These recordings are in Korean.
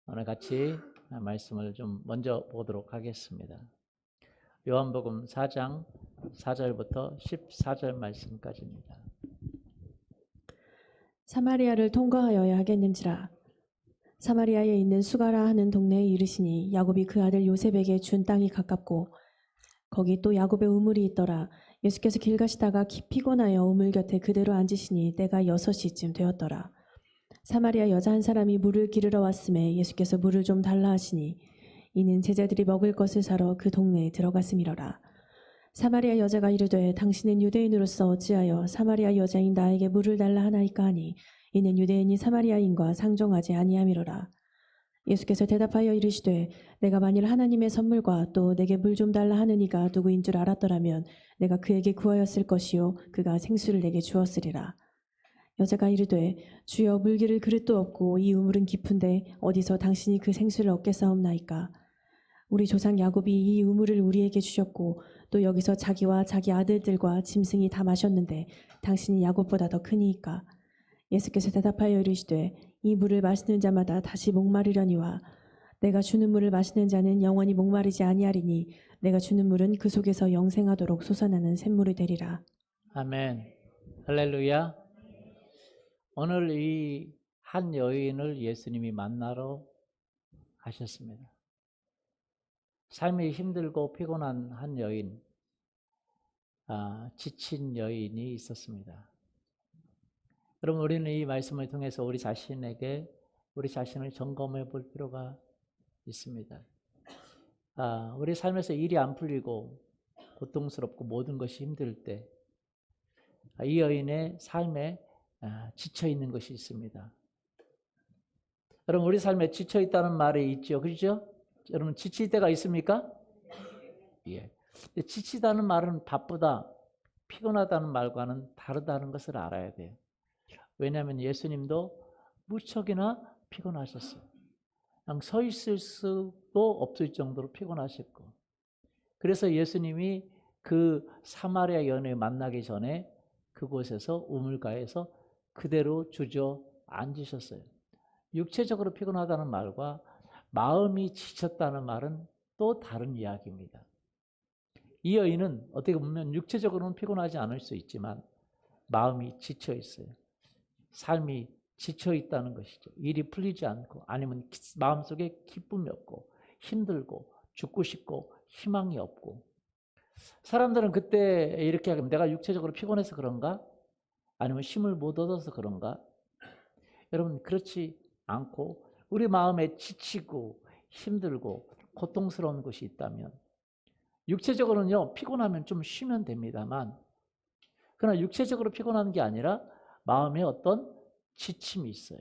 오늘 같이 말씀을 좀 먼저 보도록 하겠습니다. 요한복음 4장 4절부터 14절 말씀까지입니다. 사마리아를 통과하여야 하겠는지라. 사마리아에 있는 수가라 하는 동네에 이르시니 야곱이 그 아들 요셉에게 준 땅이 가깝고 거기 또 야곱의 우물이 있더라. 예수께서 길 가시다가 피곤하여 우물 곁에 그대로 앉으시니 때가 6시쯤 되었더라. 사마리아 여자 한 사람이 물을 기르러 왔음에 예수께서 물을 좀 달라 하시니 이는 제자들이 먹을 것을 사러 그 동네에 들어갔음이러라. 사마리아 여자가 이르되 당신은 유대인으로서 어찌하여 사마리아 여자인 나에게 물을 달라 하나이까 하니 이는 유대인이 사마리아인과 상종하지 아니함이로라. 예수께서 대답하여 이르시되 내가 만일 하나님의 선물과 또 내게 물 좀 달라 하는 이가 누구인 줄 알았더라면 내가 그에게 구하였을 것이요 그가 생수를 내게 주었으리라. 여자가 이르되 주여 물기를 그릇도 없고 이 우물은 깊은데 어디서 당신이 그 생수를 얻겠사옵나이까. 우리 조상 야곱이 이 우물을 우리에게 주셨고 또 여기서 자기와 자기 아들들과 짐승이 다 마셨는데 당신이 야곱보다 더 크니이까. 예수께서 대답하여 이르시되 이 물을 마시는 자마다 다시 목마르려니와 내가 주는 물을 마시는 자는 영원히 목마르지 아니하리니 내가 주는 물은 그 속에서 영생하도록 솟아나는 샘물이 되리라. 아멘. 할렐루야. 오늘 이 한 여인을 예수님이 만나러 가셨습니다. 삶이 힘들고 피곤한 한 여인, 지친 여인이 있었습니다. 그럼 우리는 이 말씀을 통해서 우리 자신을 점검해 볼 필요가 있습니다. 우리 삶에서 일이 안 풀리고 고통스럽고 모든 것이 힘들 때 이 여인의 삶에 지쳐 있는 것이 있습니다. 여러분, 우리 삶에 지쳐 있다는 말이 있죠, 그렇죠? 여러분, 지칠 때가 있습니까? 예. 지치다는 말은 바쁘다, 피곤하다는 말과는 다르다는 것을 알아야 돼요. 왜냐하면 예수님도 무척이나 피곤하셨어요. 그냥 서 있을 수도 없을 정도로 피곤하셨고, 그래서 예수님이 그 사마리아 여인을 만나기 전에 그곳에서 우물가에서 그대로 주저앉으셨어요. 육체적으로 피곤하다는 말과 마음이 지쳤다는 말은 또 다른 이야기입니다. 이 여인은 어떻게 보면 육체적으로는 피곤하지 않을 수 있지만 마음이 지쳐 있어요. 삶이 지쳐 있다는 것이죠. 일이 풀리지 않고 아니면 마음속에 기쁨이 없고 힘들고 죽고 싶고 희망이 없고. 사람들은 그때 이렇게 하면 내가 육체적으로 피곤해서 그런가? 아니면 힘을 못 얻어서 그런가? 여러분, 그렇지 않고 우리 마음에 지치고 힘들고 고통스러운 것이 있다면 육체적으로는요, 피곤하면 좀 쉬면 됩니다만, 그러나 육체적으로 피곤한 게 아니라 마음에 어떤 지침이 있어요.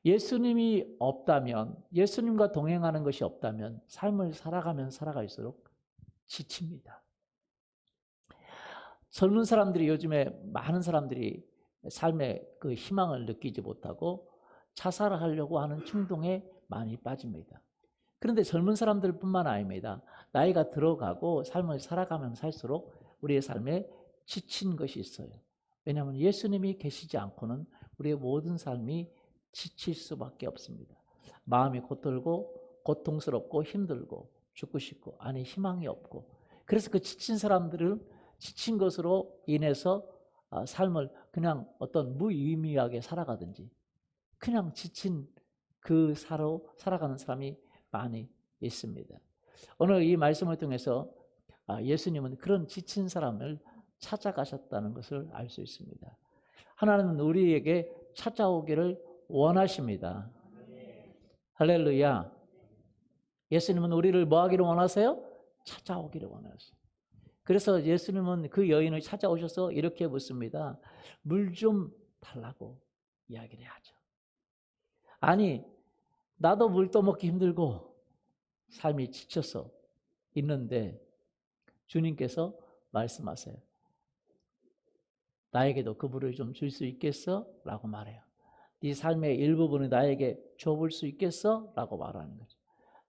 예수님이 없다면, 예수님과 동행하는 것이 없다면 삶을 살아가면 살아갈수록 지칩니다. 젊은 사람들이 요즘에 많은 사람들이 삶의 그 희망을 느끼지 못하고 자살을 하려고 하는 충동에 많이 빠집니다. 그런데 젊은 사람들뿐만 아닙니다. 나이가 들어가고 삶을 살아가면 살수록 우리의 삶에 지친 것이 있어요. 왜냐하면 예수님이 계시지 않고는 우리의 모든 삶이 지칠 수밖에 없습니다. 마음이 고떨고 고통스럽고 힘들고 죽고 싶고 아니 희망이 없고, 그래서 그 지친 사람들은 지친 것으로 인해서 삶을 그냥 어떤 무의미하게 살아가든지 그냥 지친 그 살아가는 사람이 많이 있습니다. 오늘 이 말씀을 통해서 예수님은 그런 지친 사람을 찾아가셨다는 것을 알 수 있습니다. 하나님은 우리에게 찾아오기를 원하십니다. 할렐루야. 예수님은 우리를 뭐 하기를 원하세요? 찾아오기를 원하세요. 그래서 예수님은 그 여인을 찾아오셔서 이렇게 묻습니다. 물 좀 달라고 이야기를 하죠. 아니, 나도 물 떠먹기 힘들고 삶이 지쳐서 있는데 주님께서 말씀하세요. 나에게도 그 물을 좀 줄 수 있겠어? 라고 말해요. 네 삶의 일부분을 나에게 줘볼 수 있겠어? 라고 말하는 거죠.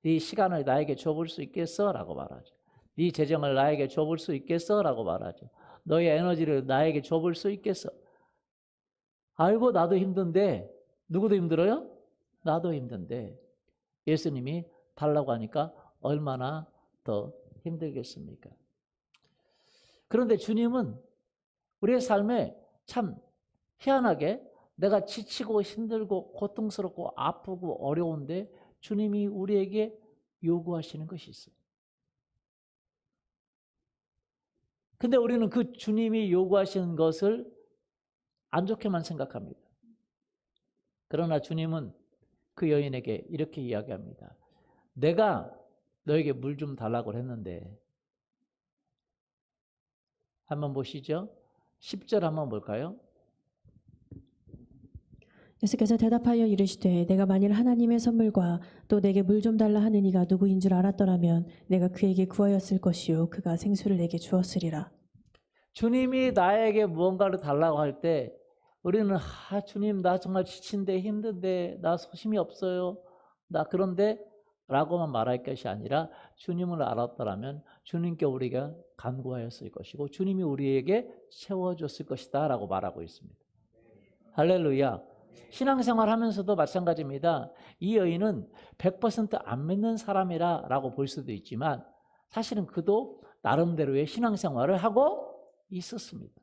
네 시간을 나에게 줘볼 수 있겠어? 라고 말하죠. 네 재정을 나에게 줘볼 수 있겠어? 라고 말하죠. 너의 에너지를 나에게 줘볼 수 있겠어? 알고 나도 힘든데, 누구도 힘들어요? 나도 힘든데 예수님이 달라고 하니까 얼마나 더 힘들겠습니까? 그런데 주님은 우리의 삶에 참 희한하게 내가 지치고 힘들고 고통스럽고 아프고 어려운데 주님이 우리에게 요구하시는 것이 있어요. 근데 우리는 그 주님이 요구하시는 것을 안 좋게만 생각합니다. 그러나 주님은 그 여인에게 이렇게 이야기합니다. 내가 너에게 물 좀 달라고 했는데, 한번 보시죠. 10절 한번 볼까요? 예수께서 대답하여 이르시되 내가 만일 하나님의 선물과 또 내게 물 좀 달라 하는 이가 누구인 줄 알았더라면 내가 그에게 구하였을 것이요 그가 생수를 내게 주었으리라. 주님이 나에게 무언가를 달라고 할 때 우리는 주님 나 정말 지친데 힘든데 나 소심이 없어요. 나 그런데 라고만 말할 것이 아니라 주님을 알았더라면 주님께 우리가 간구하였을 것이고 주님이 우리에게 채워줬을 것이다 라고 말하고 있습니다. 할렐루야. 신앙생활 하면서도 마찬가지입니다. 이 여인은 100%안 믿는 사람이라 라고 볼 수도 있지만 사실은 그도 나름대로의 신앙생활을 하고 있었습니다.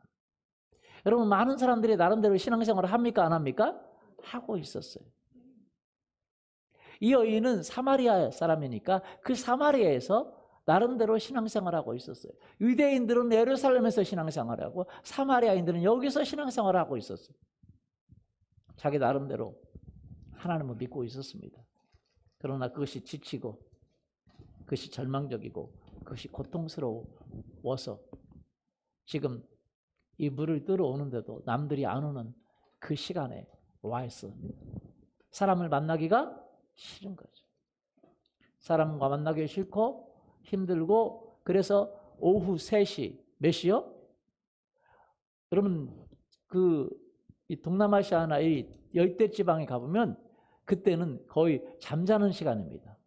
여러분 많은 사람들이 나름대로 신앙생활을 합니까? 안 합니까? 하고 있었어요. 이 여인은 사마리아 사람이니까 그 사마리아에서 나름대로 신앙생활하고 있었어요. 유대인들은 예루살렘에서 신앙생활하고 사마리아인들은 여기서 신앙생활하고 있었어요. 자기 나름대로 하나님을 믿고 있었습니다. 그러나 그것이 지치고 그것이 절망적이고 그것이 고통스러워서 지금 이 물을 들어오는데도 남들이 안 오는 그 시간에 와 있습니다. 사람을 만나기가 싫은 거죠. 사람과 만나기 싫고 힘들고 그래서 오후 3시 몇 시요? 여러분 이 동남아시아나 이 열대 지방에 가보면 그때는 거의 잠자는 시간입니다.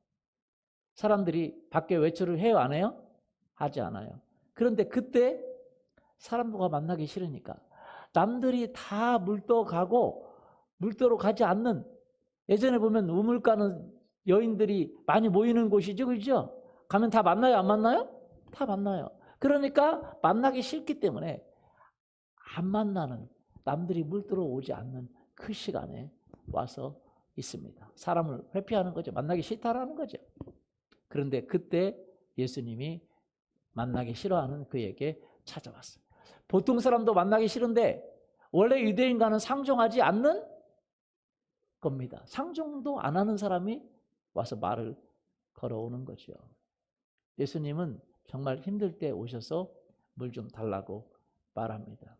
사람들이 밖에 외출을 해요, 안 해요? 하지 않아요. 그런데 그때 사람들과 만나기 싫으니까 남들이 다 물떠 가고 물떠러 가지 않는, 예전에 보면 우물 가는 여인들이 많이 모이는 곳이죠, 그렇죠? 가면 다 만나요, 안 만나요? 다 만나요. 그러니까 만나기 싫기 때문에 안 만나는, 남들이 물들어 오지 않는 그 시간에 와서 있습니다. 사람을 회피하는 거죠. 만나기 싫다라는 거죠. 그런데 그때 예수님이 만나기 싫어하는 그에게 찾아왔어요. 보통 사람도 만나기 싫은데 원래 유대인과는 상종하지 않는 겁니다. 상종도 안 하는 사람이 와서 말을 걸어오는 거죠. 예수님은 정말 힘들 때 오셔서 물 좀 달라고 말합니다.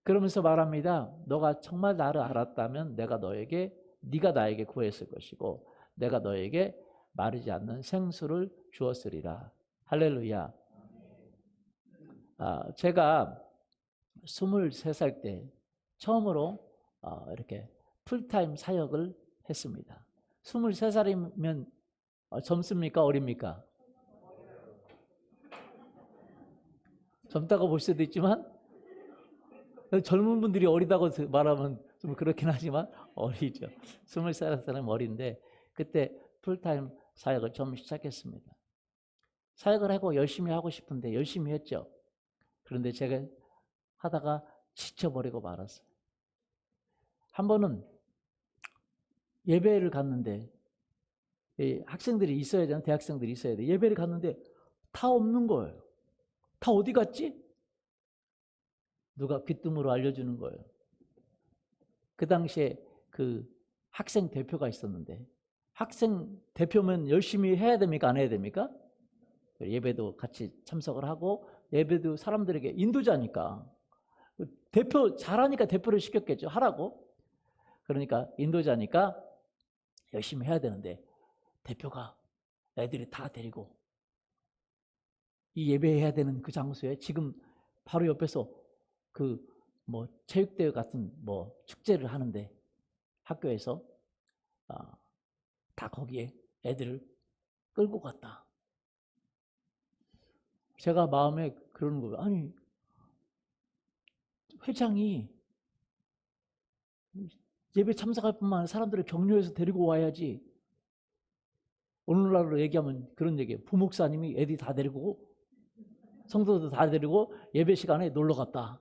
그러면서 말합니다. 너가 정말 나를 알았다면 네가 나에게 구했을 것이고 내가 너에게 마르지 않는 생수를 주었으리라. 할렐루야. 제가 23살 때 처음으로 이렇게 풀타임 사역을 했습니다. 23살이면 젊습니까? 어립니까? 젊다고 볼 수도 있지만 젊은 분들이 어리다고 말하면 좀 그렇긴 하지만 어리죠. 23살은 어린데 그때 풀타임 사역을 처음 시작했습니다. 사역을 하고 열심히 하고 싶은데 열심히 했죠. 그런데 제가 하다가 지쳐버리고 말았어요. 한 번은 예배를 갔는데 학생들이 있어야 되는 대학생들이 있어야 돼. 예배를 갔는데 다 없는 거예요. 다 어디 갔지? 누가 귀뜸으로 알려주는 거예요. 그 당시에 그 학생 대표가 있었는데 학생 대표면 열심히 해야 됩니까? 안 해야 됩니까? 예배도 같이 참석을 하고 예배도 사람들에게 인도자니까 대표 잘하니까 대표를 시켰겠죠. 하라고. 그러니까 인도자니까 열심히 해야 되는데 대표가 애들이 다 데리고 이 예배해야 되는 그 장소에 지금 바로 옆에서 그 체육대회 같은 축제를 하는데 학교에서 다 거기에 애들을 끌고 갔다. 제가 마음에 그러는 거예요. 아니 회장이 예배 참석할 뿐만 아니라 사람들을 격려해서 데리고 와야지. 오늘날로 얘기하면 그런 얘기예요. 부목사님이 애들 다 데리고 성도들 다 데리고 예배 시간에 놀러 갔다.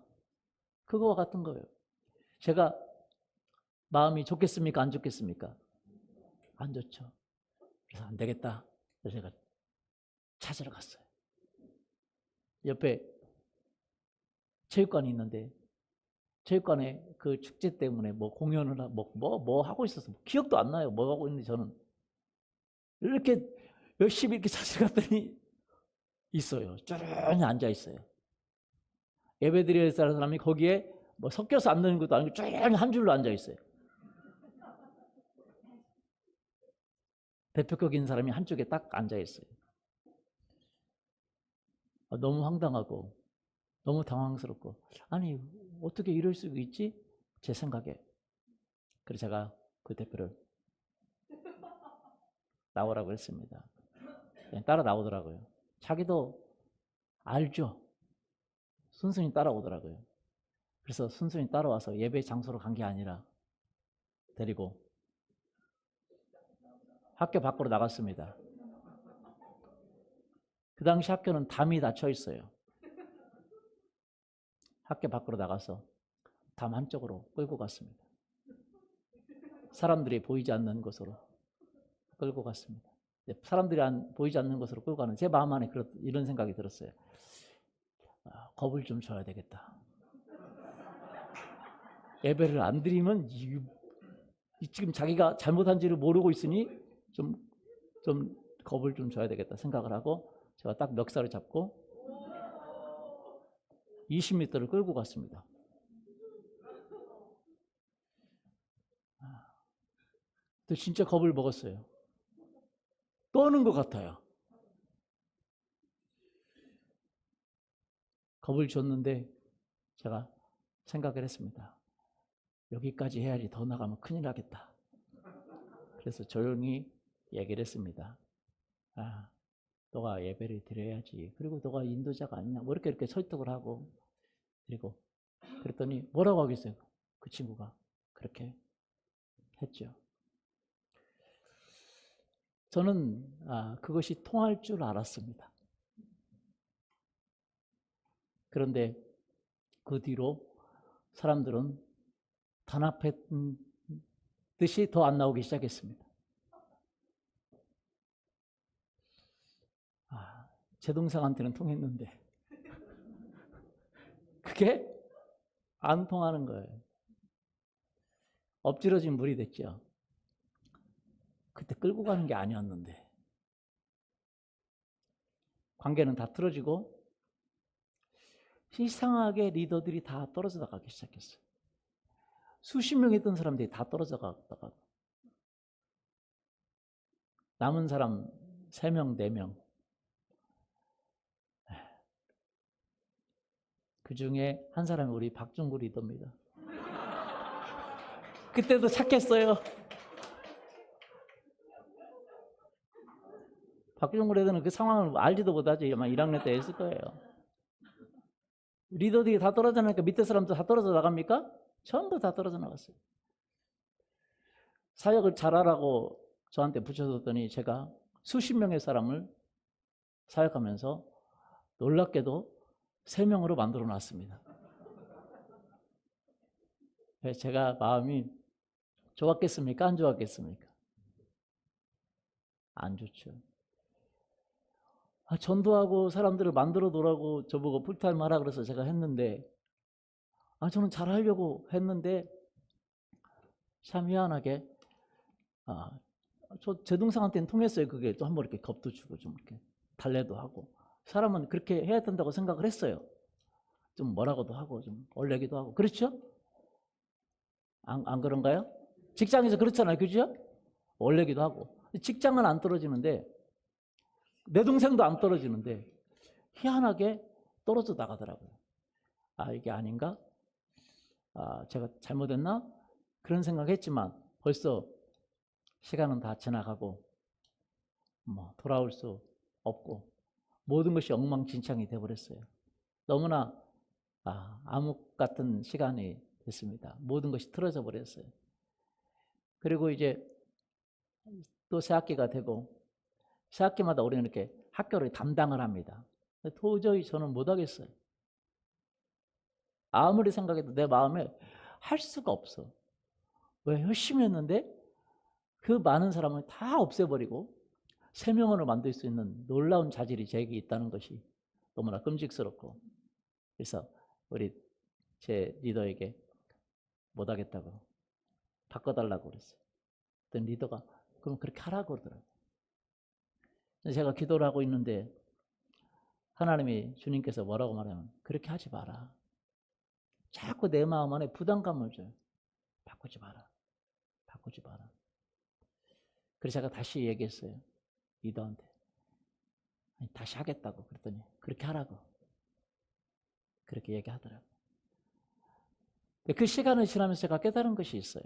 그거와 같은 거예요. 제가 마음이 좋겠습니까? 안 좋겠습니까? 안 좋죠. 그래서 안 되겠다. 그래서 제가 찾으러 갔어요. 옆에 체육관이 있는데 체육관에 그 축제 때문에 뭐 공연을 뭐 하고 있어서 기억도 안 나요. 뭐 하고 있는지 저는 이렇게 열심히 이렇게 찾아갔더니 있어요. 쭈르니 앉아 있어요. 예배 드려야 할 사람이 거기에 뭐 섞여서 앉는 것도 아니고 쭈르니 한 줄로 앉아 있어요. 대표격인 사람이 한쪽에 딱 앉아 있어요. 너무 황당하고 너무 당황스럽고 아니 어떻게 이럴 수 있지? 제 생각에. 그래서 제가 그 대표를 나오라고 했습니다. 그냥 따라 나오더라고요. 자기도 알죠. 순순히 따라오더라고요. 그래서 순순히 따라와서 예배 장소로 간 게 아니라 데리고 학교 밖으로 나갔습니다. 그 당시 학교는 담이 닫혀 있어요. 학교 밖으로 나가서 담 한쪽으로 끌고 갔습니다. 사람들이 보이지 않는 곳으로 끌고 갔습니다. 사람들이 보이지 않는 곳으로 끌고 가는 제 마음 안에 이런 생각이 들었어요. 겁을 좀 줘야 되겠다. 예배를 안 드리면 지금 자기가 잘못한지를 모르고 있으니 좀 겁을 좀 줘야 되겠다 생각을 하고 제가 딱 멱살을 잡고 20m를 끌고 갔습니다. 또 진짜 겁을 먹었어요. 떠는 것 같아요. 겁을 줬는데 제가 생각을 했습니다. 여기까지 해야지 더 나가면 큰일 나겠다. 그래서 조용히 얘기를 했습니다. 너가 예배를 드려야지. 그리고 너가 인도자가 아니냐. 뭐 이렇게 설득을 하고 그리고 그랬더니 뭐라고 하겠어요? 그 친구가 그렇게 했죠. 저는 그것이 통할 줄 알았습니다. 그런데 그 뒤로 사람들은 단합했던 듯이 더 안 나오기 시작했습니다. 제 동생한테는 통했는데 그게 안 통하는 거예요. 엎질러진 물이 됐죠. 그때 끌고 가는 게 아니었는데 관계는 다 틀어지고 이상하게 리더들이 다 떨어져 나가기 시작했어요. 수십 명 있던 사람들이 다 떨어져 가다가 남은 사람 3명, 4명. 그 중에 한 사람이 우리 박종구 리더입니다. 그때도 착했어요. 박종구 리더는 그 상황을 알지도 못하지. 아마 1학년 때 했을 거예요. 리더들이 다 떨어져 나니까 밑에 사람도 다 떨어져 나갑니까? 전부 다 떨어져 나갔어요. 사역을 잘하라고 저한테 붙여줬더니 제가 수십 명의 사람을 사역하면서 놀랍게도 3명으로 만들어 놨습니다. 제가 마음이 좋았겠습니까? 안 좋았겠습니까? 안 좋죠. 전도하고 사람들을 만들어 놓으라고 저보고 풀타임 하라 그래서 제가 했는데 저는 잘하려고 했는데 참 희한하게 제 동생한테는 통했어요. 그게 또 한번 이렇게 겁도 주고 좀 이렇게 달래도 하고 사람은 그렇게 해야 된다고 생각을 했어요. 좀 뭐라고도 하고 좀 얼레기도 하고 그렇죠? 안 그런가요? 직장에서 그렇잖아요. 그죠? 얼레기도 하고 직장은 안 떨어지는데 내 동생도 안 떨어지는데 희한하게 떨어져 나가더라고요. 이게 아닌가? 제가 잘못했나? 그런 생각했지만 벌써 시간은 다 지나가고 돌아올 수 없고 모든 것이 엉망진창이 되어버렸어요. 너무나 암흑 같은 시간이 됐습니다. 모든 것이 틀어져 버렸어요. 그리고 이제 또 새 학기가 되고 새 학기마다 우리는 이렇게 학교를 담당을 합니다. 도저히 저는 못하겠어요. 아무리 생각해도 내 마음에 할 수가 없어. 왜? 열심히 했는데 그 많은 사람을 다 없애버리고 새 명언을 만들 수 있는 놀라운 자질이 제게 있다는 것이 너무나 끔찍스럽고, 그래서 우리 제 리더에게 못하겠다고 바꿔달라고 그랬어요. 그랬더니 리더가 그럼 그렇게 하라고 그러더라고요. 제가 기도를 하고 있는데 하나님이, 주님께서 뭐라고 말하면 그렇게 하지 마라. 자꾸 내 마음 안에 부담감을 줘요. 바꾸지 마라. 바꾸지 마라. 그래서 제가 다시 얘기했어요. 리더한테. 아니, 다시 하겠다고. 그랬더니 그렇게 하라고. 그렇게 얘기하더라고요. 그 시간을 지나면서 제가 깨달은 것이 있어요.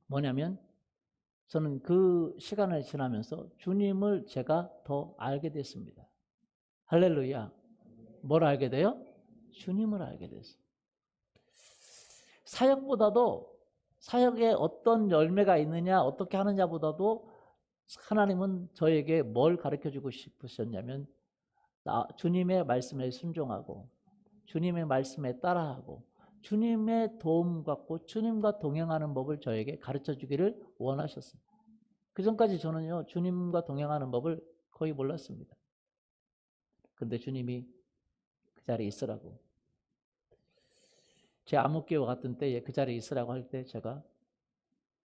뭐냐면 저는 그 시간을 지나면서 주님을 제가 더 알게 됐습니다. 할렐루야. 뭘 알게 돼요? 주님을 알게 됐어요. 사역보다도, 사역에 어떤 열매가 있느냐, 어떻게 하느냐보다도 하나님은 저에게 뭘 가르쳐주고 싶으셨냐면 주님의 말씀에 순종하고 주님의 말씀에 따라하고 주님의 도움 받고 주님과 동행하는 법을 저에게 가르쳐주기를 원하셨어요. 그 전까지 저는요, 주님과 동행하는 법을 거의 몰랐습니다. 근데 주님이 그 자리에 있으라고, 제 암흑기와 같은 때에 그 자리에 있으라고 할 때 제가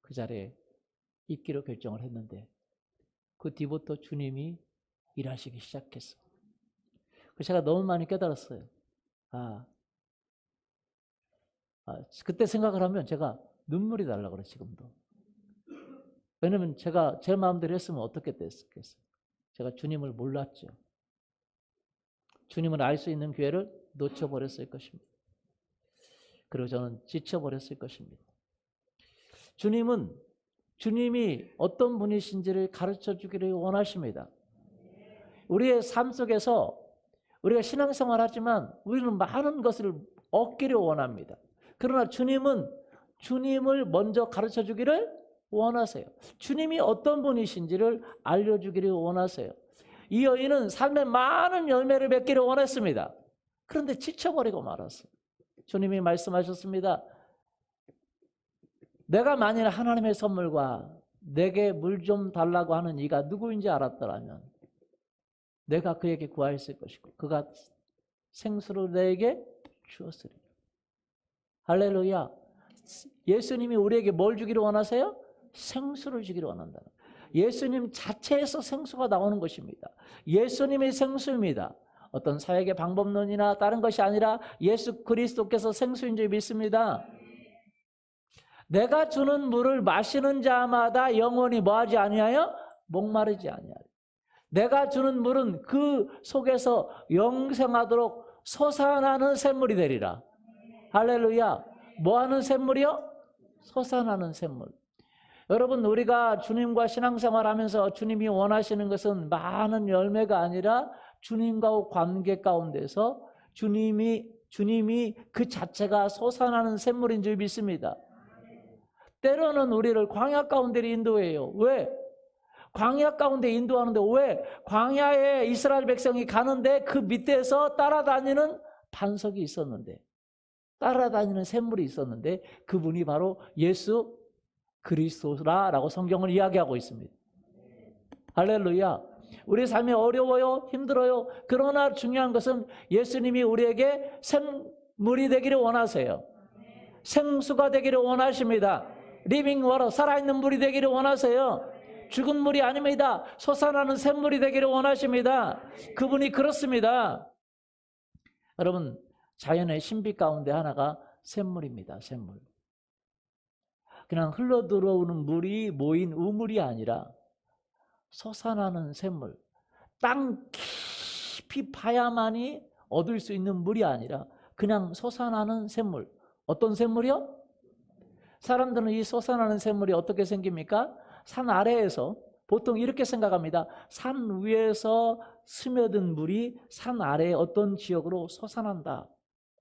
그 자리에 있기로 결정을 했는데 그 뒤부터 주님이 일하시기 시작했어요. 그래서 제가 너무 많이 깨달았어요. 그때 생각을 하면 제가 눈물이 날라 그래 지금도. 왜냐면 제가 제 마음대로 했으면 어떻게 됐겠어요. 제가 주님을 몰랐죠. 주님을 알 수 있는 기회를 놓쳐버렸을 것입니다. 그리고 저는 지쳐버렸을 것입니다. 주님이 어떤 분이신지를 가르쳐 주기를 원하십니다. 우리의 삶 속에서 우리가 신앙생활 하지만 우리는 많은 것을 얻기를 원합니다. 그러나 주님은 주님을 먼저 가르쳐 주기를 원하세요. 주님이 어떤 분이신지를 알려주기를 원하세요. 이 여인은 삶의 많은 열매를 맺기를 원했습니다. 그런데 지쳐버리고 말았어요. 주님이 말씀하셨습니다. 내가 만일 하나님의 선물과 내게 물 좀 달라고 하는 이가 누구인지 알았더라면 내가 그에게 구하였을 것이고 그가 생수를 내게 주었으리라. 할렐루야. 예수님이 우리에게 뭘 주기를 원하세요? 생수를 주기를 원한다. 예수님 자체에서 생수가 나오는 것입니다. 예수님이 생수입니다. 어떤 사역의 방법론이나 다른 것이 아니라 예수 그리스도께서 생수인 줄 믿습니다. 내가 주는 물을 마시는 자마다 영원히 뭐하지 아니하여? 목마르지 아니하여. 내가 주는 물은 그 속에서 영생하도록 솟아나는 샘물이 되리라. 할렐루야. 뭐하는 샘물이요? 솟아나는 샘물. 여러분, 우리가 주님과 신앙생활하면서 주님이 원하시는 것은 많은 열매가 아니라 주님과의 관계 가운데서 주님이 그 자체가 솟아나는 샘물인 줄 믿습니다. 때로는 우리를 광야 가운데 인도해요. 왜? 광야 가운데 인도하는데 왜? 광야에 이스라엘 백성이 가는데 그 밑에서 따라다니는 반석이 있었는데, 따라다니는 샘물이 있었는데 그분이 바로 예수 그리스도라고 성경을 이야기하고 있습니다. 할렐루야. 우리 삶이 어려워요, 힘들어요. 그러나 중요한 것은 예수님이 우리에게 샘물이 되기를 원하세요. 생수가 되기를 원하십니다. 리빙 워터, 살아있는 물이 되기를 원하세요. 죽은 물이 아닙니다. 솟아나는 샘물이 되기를 원하십니다. 그분이 그렇습니다. 여러분, 자연의 신비 가운데 하나가 샘물입니다. 샘물. 그냥 흘러들어오는 물이 모인 우물이 아니라 솟아나는 샘물. 땅 깊이 파야만이 얻을 수 있는 물이 아니라 그냥 솟아나는 샘물. 어떤 샘물이요? 사람들은 이 솟아나는 샘물이 어떻게 생깁니까? 산 아래에서, 보통 이렇게 생각합니다. 산 위에서 스며든 물이 산 아래의 어떤 지역으로 솟아난다.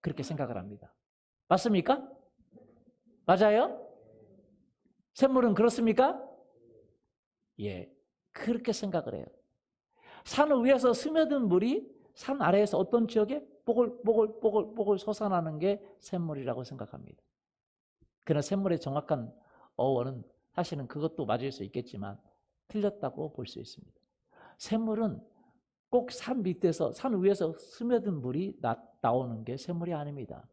그렇게 생각을 합니다. 맞습니까? 맞아요? 샘물은 그렇습니까? 예, 그렇게 생각을 해요. 산 위에서 스며든 물이 산 아래에서 어떤 지역에 뽀글뽀글 솟아나는 게 샘물이라고 생각합니다. 그러나 샘물의 정확한 어원은 사실은 그것도 맞을 수 있겠지만 틀렸다고 볼 수 있습니다. 샘물은 꼭 산 밑에서, 산 위에서 스며든 물이 나오는 게 샘물이 아닙니다.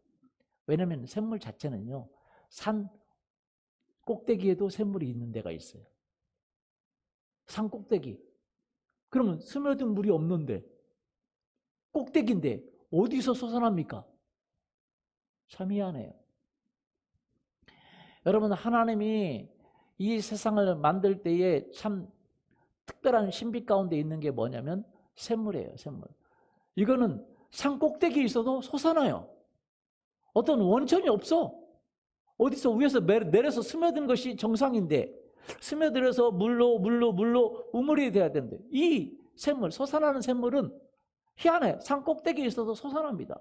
왜냐하면 샘물 자체는요, 산 꼭대기에도 샘물이 있는 데가 있어요. 산 꼭대기. 그러면 스며든 물이 없는데, 꼭대기인데 어디서 솟아납니까? 참 희한해요. 여러분, 하나님이 이 세상을 만들 때에 참 특별한 신비 가운데 있는 게 뭐냐면 샘물이에요, 샘물. 이거는 산 꼭대기에 있어도 솟아나요. 어떤 원천이 없어. 어디서 위에서 내려서 스며든 것이 정상인데 스며들어서 물로 우물이 돼야 되는데 이 샘물, 솟아나는 샘물은 희한해. 산 꼭대기에 있어도 솟아납니다.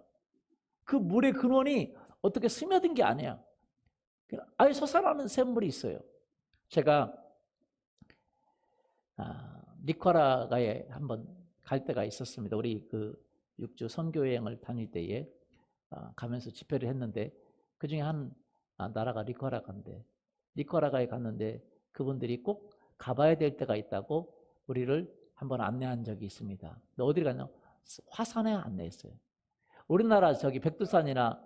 그 물의 근원이 어떻게 스며든 게 아니야. 아예 솟아나는 샘물이 있어요. 제가 니카라과에 한번 갈 때가 있었습니다. 우리 그 6주 선교 여행을 다닐 때에 가면서 집회를 했는데 그 중에 한 나라가 니카라과인데 니카라과에 갔는데 그분들이 꼭 가봐야 될 때가 있다고 우리를 한번 안내한 적이 있습니다. 근데 어디를 갔냐? 화산에 안내했어요. 우리나라 저기 백두산이나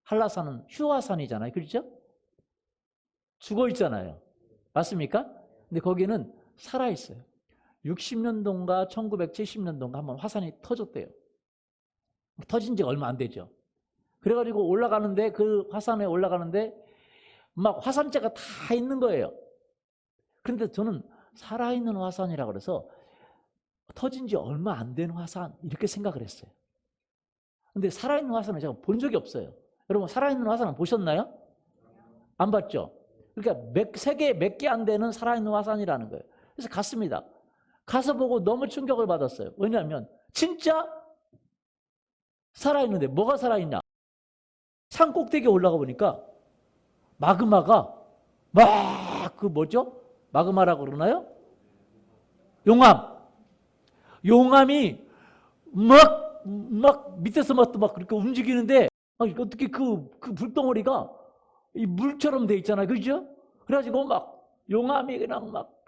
한라산은 휴화산이잖아요. 그렇죠? 죽어 있잖아요. 맞습니까? 근데 거기는 살아있어요. 60년도인가 1970년도인가 한번 화산이 터졌대요. 터진 지 얼마 안 되죠. 그래가지고 올라가는데 그 화산에 올라가는데 막 화산재가 다 있는 거예요. 그런데 저는 살아있는 화산이라고 그래서 터진 지 얼마 안 된 화산 이렇게 생각을 했어요. 근데 살아있는 화산을 제가 본 적이 없어요. 여러분 살아있는 화산은 보셨나요? 안 봤죠? 그러니까 세계 몇 개 안 되는 살아있는 화산이라는 거예요. 그래서 갔습니다. 가서 보고 너무 충격을 받았어요. 왜냐하면 진짜 살아있는데 뭐가 살아있냐? 산 꼭대기에 올라가 보니까 마그마가 막 그 뭐죠? 마그마라고 그러나요? 용암이 막 밑에서 막 그렇게 움직이는데 어떻게 그 불덩어리가 이 물처럼 돼 있잖아요. 그죠? 그래가지고 막 용암이 그냥 막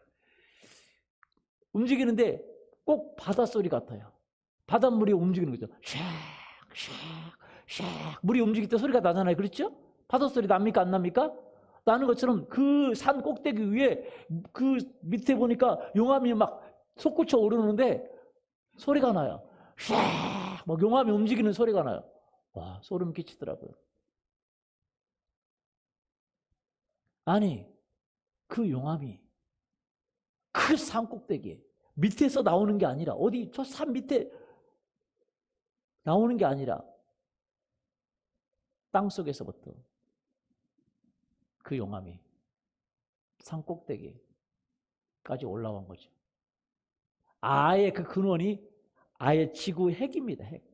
움직이는데 꼭 바닷소리 같아요. 바닷물이 움직이는 거죠. 샥 물이 움직일 때 소리가 나잖아요. 그렇죠? 바닷소리 납니까? 안 납니까? 나는 것처럼 그 산 꼭대기 위에 그 밑에 보니까 용암이 막 솟구쳐 오르는데 소리가 나요. 샥 막 용암이 움직이는 소리가 나요. 와, 소름 끼치더라고요. 아니, 그 용암이 그 산 꼭대기에 밑에서 나오는 게 아니라 어디 저 산 밑에 나오는 게 아니라 땅 속에서부터 그 용암이 산 꼭대기까지 올라온 거죠. 아예 그 근원이 아예 지구 핵입니다. 핵.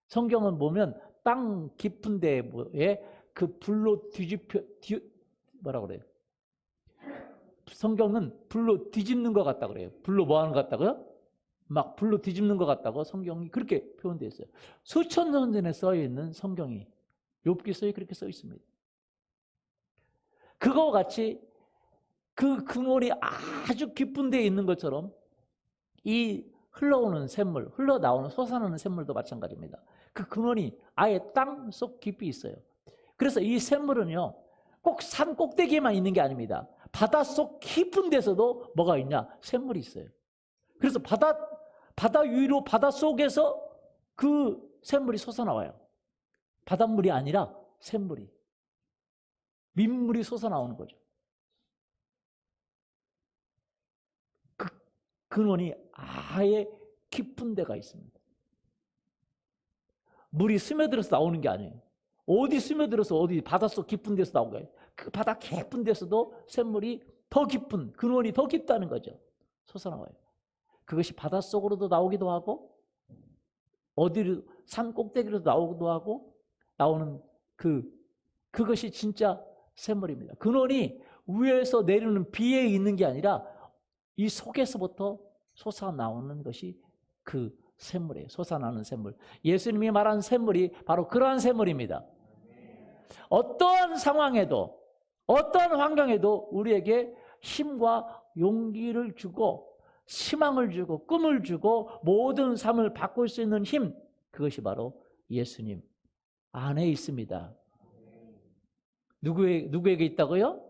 성경은 보면 땅 깊은 데에 그 불로 뭐라 그래요? 성경은 불로 뒤집는 것 같다 그래요. 불로 뭐 하는 것 같다고요? 막 불로 뒤집는 것 같다고 성경이 그렇게 표현되어 있어요. 수천 년 전에 써 있는 성경이 욥기서에 그렇게 써 있습니다. 그거와 같이 그 근원이 아주 깊은 데에 있는 것처럼 이 흘러오는 샘물, 흘러나오는 솟아나는 샘물도 마찬가지입니다. 그 근원이 아예 땅 속 깊이 있어요. 그래서 이 샘물은요, 꼭 산 꼭대기에만 있는 게 아닙니다. 바닷속 깊은 데서도 뭐가 있냐? 샘물이 있어요. 그래서 바다 위로 바닷속에서 그 샘물이 솟아나와요. 바닷물이 아니라 샘물이. 민물이 솟아나오는 거죠. 그 근원이 아예 깊은 데가 있습니다. 물이 스며들어서 나오는 게 아니에요. 어디 스며들어서 어디 바닷속 깊은 데서 나온 거예요. 그 바다 깊은 데서도 샘물이 더 깊은, 근원이 더 깊다는 거죠. 솟아나와요. 그것이 바닷속으로도 나오기도 하고 어디로 산 꼭대기로도 나오기도 하고 나오는 그것이 진짜 샘물입니다. 근원이 위에서 내리는 비에 있는 게 아니라 이 속에서부터 솟아나오는 것이 그 샘물이에요. 솟아나는 샘물. 예수님이 말한 샘물이 바로 그러한 샘물입니다. 어떠한 상황에도 어떠한 환경에도 우리에게 힘과 용기를 주고 희망을 주고 꿈을 주고 모든 삶을 바꿀 수 있는 힘, 그것이 바로 예수님 안에 있습니다. 누구에게 있다고요?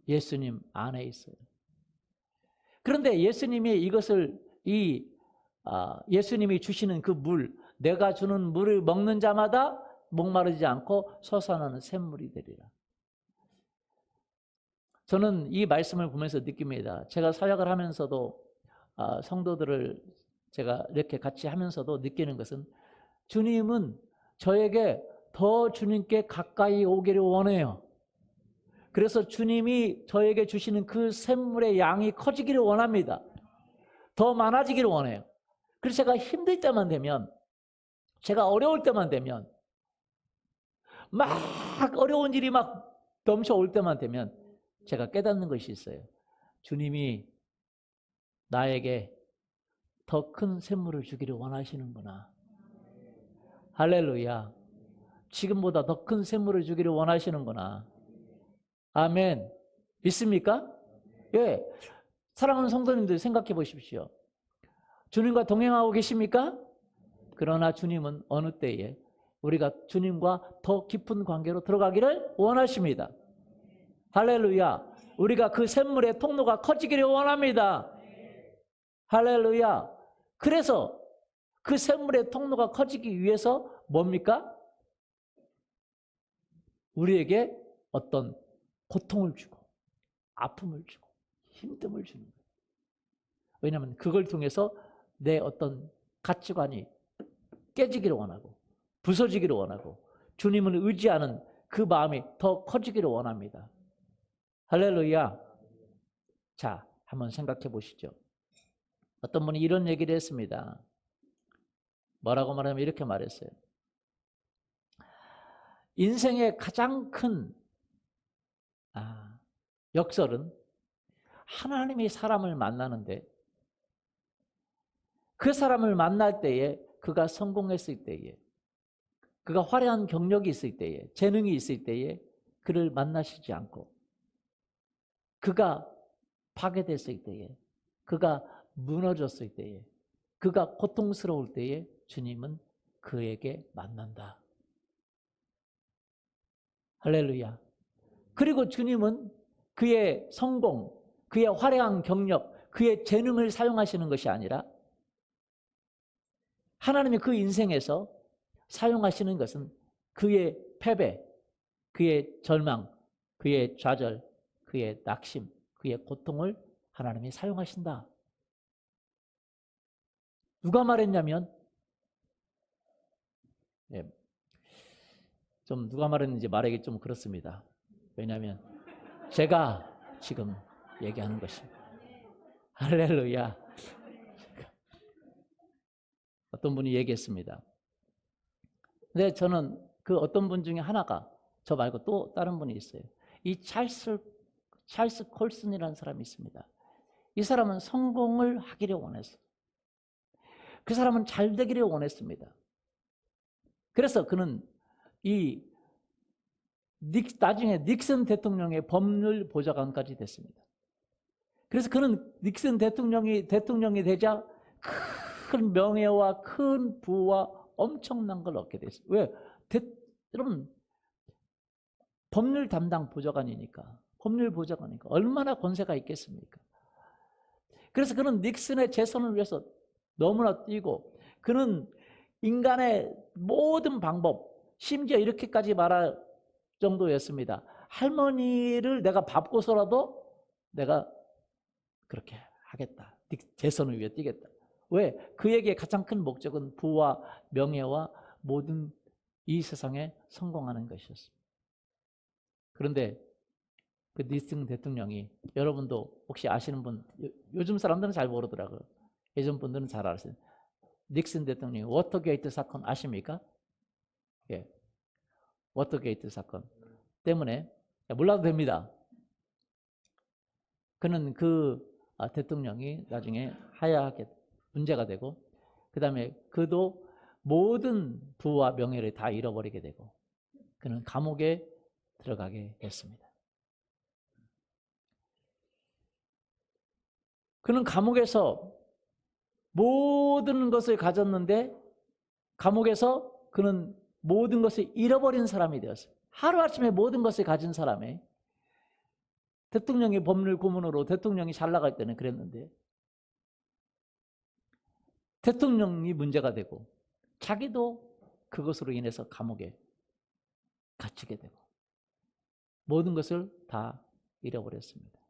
예수님 안에 있어요. 그런데 예수님이 이것을 예수님이 주시는 그 물, 내가 주는 물을 먹는 자마다 목마르지 않고 솟아나는 샘물이 되리라. 저는 이 말씀을 보면서 느낍니다. 제가 사역을 하면서도 성도들을 제가 이렇게 같이 하면서도 느끼는 것은 주님은 저에게 더 주님께 가까이 오기를 원해요. 그래서 주님이 저에게 주시는 그 샘물의 양이 커지기를 원합니다. 더 많아지기를 원해요. 그래서 제가 힘들 때만 되면, 제가 어려울 때만 되면, 막 어려운 일이 막 넘쳐올 때만 되면 제가 깨닫는 것이 있어요. 주님이 나에게 더 큰 샘물을 주기를 원하시는구나. 할렐루야. 지금보다 더 큰 샘물을 주기를 원하시는구나. 아멘. 믿습니까? 예. 사랑하는 성도님들 생각해 보십시오. 주님과 동행하고 계십니까? 그러나 주님은 어느 때에 우리가 주님과 더 깊은 관계로 들어가기를 원하십니다. 할렐루야. 우리가 그 샘물의 통로가 커지기를 원합니다. 할렐루야. 그래서 그 샘물의 통로가 커지기 위해서 뭡니까? 우리에게 어떤 고통을 주고 아픔을 주고 힘듦을 주는 거예요. 왜냐하면 그걸 통해서 내 어떤 가치관이 깨지기를 원하고 부서지기를 원하고 주님을 의지하는 그 마음이 더 커지기를 원합니다. 할렐루야. 자, 한번 생각해 보시죠. 어떤 분이 이런 얘기를 했습니다. 뭐라고 말하면 이렇게 말했어요. 인생의 가장 큰 역설은 하나님이 사람을 만나는데 그 사람을 만날 때에 그가 성공했을 때에 그가 화려한 경력이 있을 때에 재능이 있을 때에 그를 만나시지 않고 그가 파괴됐을 때에 그가 무너졌을 때에 그가 고통스러울 때에 주님은 그에게 만난다. 할렐루야. 그리고 주님은 그의 성공, 그의 화려한 경력, 그의 재능을 사용하시는 것이 아니라 하나님이 그 인생에서 사용하시는 것은 그의 패배, 그의 절망, 그의 좌절, 그의 낙심, 그의 고통을 하나님이 사용하신다. 누가 말했냐면 좀 누가 말했는지 말하기 좀 그렇습니다. 왜냐하면 제가 지금 얘기하는 것입니다. 할렐루야. 어떤 분이 얘기했습니다. 근데 저는 그 어떤 분 중에 하나가 저 말고 또 다른 분이 있어요. 이 찰스 콜슨이라는 사람이 있습니다. 이 사람은 성공을 하기를 원했어요. 그 사람은 잘 되기를 원했습니다. 그래서 그는 나중에 닉슨 대통령의 법률 보좌관까지 됐습니다. 그래서 그는 닉슨 대통령이 되자 큰 명예와 큰 부와 엄청난 걸 얻게 됐어요. 왜? 여러분, 법률 담당 보좌관이니까, 얼마나 권세가 있겠습니까? 그래서 그는 닉슨의 재선을 위해서 너무나 뛰고, 그는 인간의 모든 방법, 심지어 이렇게까지 말할 정도였습니다. 할머니를 내가 밟고서라도 내가 그렇게 하겠다. 재선을 위해 뛰겠다. 왜? 그에게 가장 큰 목적은 부와 명예와 모든 이 세상에 성공하는 것이었습니다. 그런데 그 닉슨 대통령이, 여러분도 혹시 아시는 분, 요즘 사람들은 잘 모르더라고요. 예전 분들은 잘 아세요. 닉슨 대통령이 워터게이트 사건 아십니까? 예. 워터게이트 사건 때문에 몰라도 됩니다. 그는 대통령이 나중에 하야하게 문제가 되고, 그 다음에 그도 모든 부와 명예를 다 잃어버리게 되고, 그는 감옥에 들어가게 됐습니다. 그는 감옥에서 모든 것을 가졌는데, 감옥에서 그는 모든 것을 잃어버린 사람이 되었어요. 하루아침에 모든 것을 가진 사람이, 대통령이 법률 고문으로 대통령이 잘 나갈 때는 그랬는데, 대통령이 문제가 되고 자기도 그것으로 인해서 감옥에 갇히게 되고 모든 것을 다 잃어버렸습니다.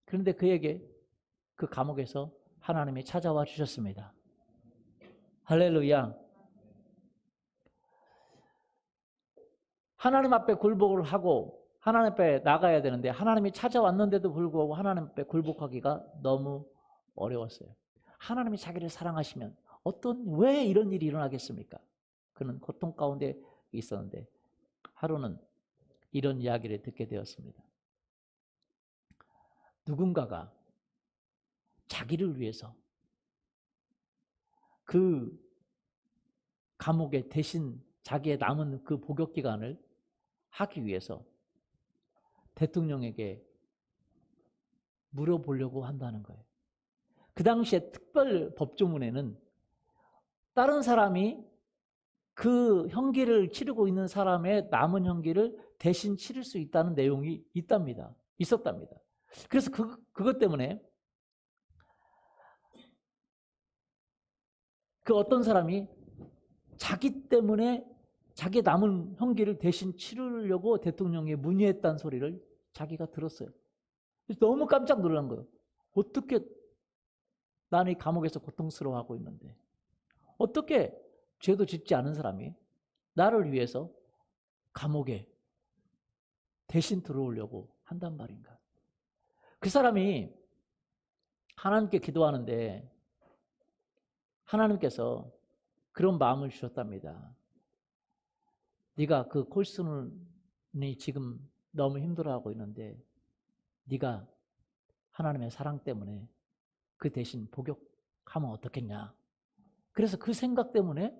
그런데 그에게 그 감옥에서 하나님이 찾아와 주셨습니다. 할렐루야. 하나님 앞에 굴복을 하고 하나님 앞에 나가야 되는데, 하나님이 찾아왔는데도 불구하고 하나님 앞에 굴복하기가 너무 어려웠어요. 하나님이 자기를 사랑하시면 왜 이런 일이 일어나겠습니까? 그는 고통 가운데 있었는데 하루는 이런 이야기를 듣게 되었습니다. 누군가가 자기를 위해서 그 감옥에 대신 자기의 남은 그 복역 기간을 하기 위해서 대통령에게 물어보려고 한다는 거예요. 그 당시에 특별 법조문에는 다른 사람이 그 형기를 치르고 있는 사람의 남은 형기를 대신 치를 수 있다는 내용이 있었답니다. 그래서 그것 때문에 그 어떤 사람이 자기 때문에 자기 남은 형기를 대신 치르려고 대통령에 문의했다는 소리를 자기가 들었어요. 너무 깜짝 놀란 거예요. 어떻게 나는 이 감옥에서 고통스러워하고 있는데 어떻게 죄도 짓지 않은 사람이 나를 위해서 감옥에 대신 들어오려고 한단 말인가. 그 사람이 하나님께 기도하는데 하나님께서 그런 마음을 주셨답니다. 네가 그 콜슨이 지금 너무 힘들어하고 있는데 네가 하나님의 사랑 때문에 그 대신 복역하면 어떻겠냐. 그래서 그 생각 때문에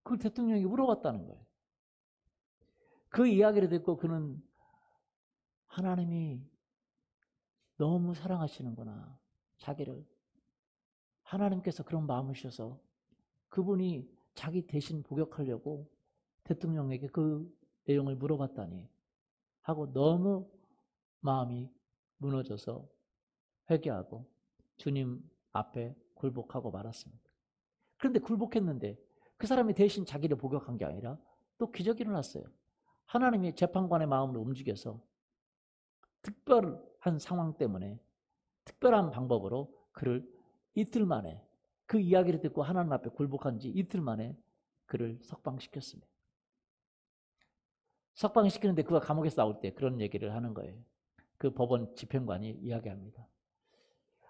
그걸 대통령이 물어봤다는 거예요. 그 이야기를 듣고 그는 하나님이 너무 사랑하시는구나. 자기를. 하나님께서 그런 마음을 주셔서 그분이 자기 대신 복역하려고 대통령에게 그 내용을 물어봤다니 하고 너무 마음이 무너져서 회개하고 주님 앞에 굴복하고 말았습니다. 그런데 굴복했는데 그 사람이 대신 자기를 복역한 게 아니라 또 기적이 일어났어요. 하나님이 재판관의 마음을 움직여서 특별한 상황 때문에 특별한 방법으로 그를 이틀 만에, 그 이야기를 듣고 하나님 앞에 굴복한 지 이틀 만에 그를 석방시켰습니다. 석방시키는데 그가 감옥에서 나올 때 그런 얘기를 하는 거예요. 그 법원 집행관이 이야기합니다.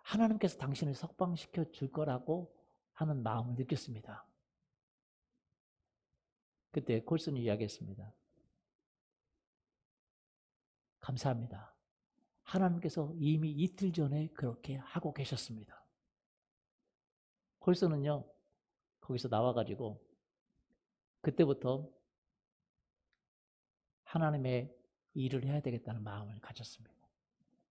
하나님께서 당신을 석방시켜 줄 거라고 하는 마음을 느꼈습니다. 그때 콜슨이 이야기했습니다. 감사합니다. 하나님께서 이미 이틀 전에 그렇게 하고 계셨습니다. 콜슨은요, 거기서 나와가지고 그때부터 하나님의 일을 해야 되겠다는 마음을 가졌습니다.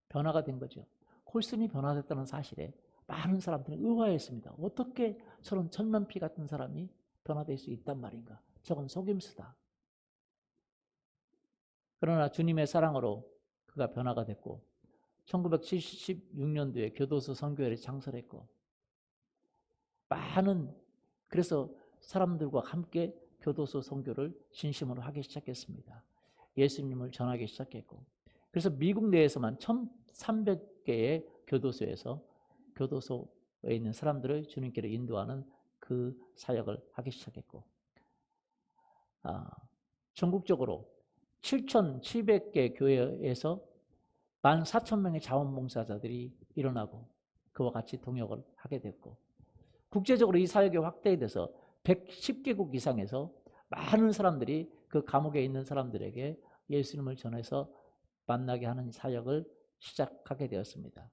변화가 된 거죠. 콜슨이 변화됐다는 사실에 많은 사람들은 의아했습니다. 어떻게 저런 천만피 같은 사람이 변화될 수 있단 말인가. 저건 속임수다. 그러나 주님의 사랑으로 그가 변화가 됐고 1976년도에 교도소 선교회를 창설했고 그래서 사람들과 함께 교도소 선교를 진심으로 하기 시작했습니다. 예수님을 전하기 시작했고 그래서 미국 내에서만 1300개의 교도소에 있는 사람들을 주님께로 인도하는 그 사역을 하기 시작했고 전국적으로 7700개 교회에서 14,000명의 자원봉사자들이 일어나고 그와 같이 동역을 하게 됐고 국제적으로 이 사역이 확대돼서 110개국 이상에서 많은 사람들이 그 감옥에 있는 사람들에게 예수님을 전해서 만나게 하는 사역을 시작하게 되었습니다.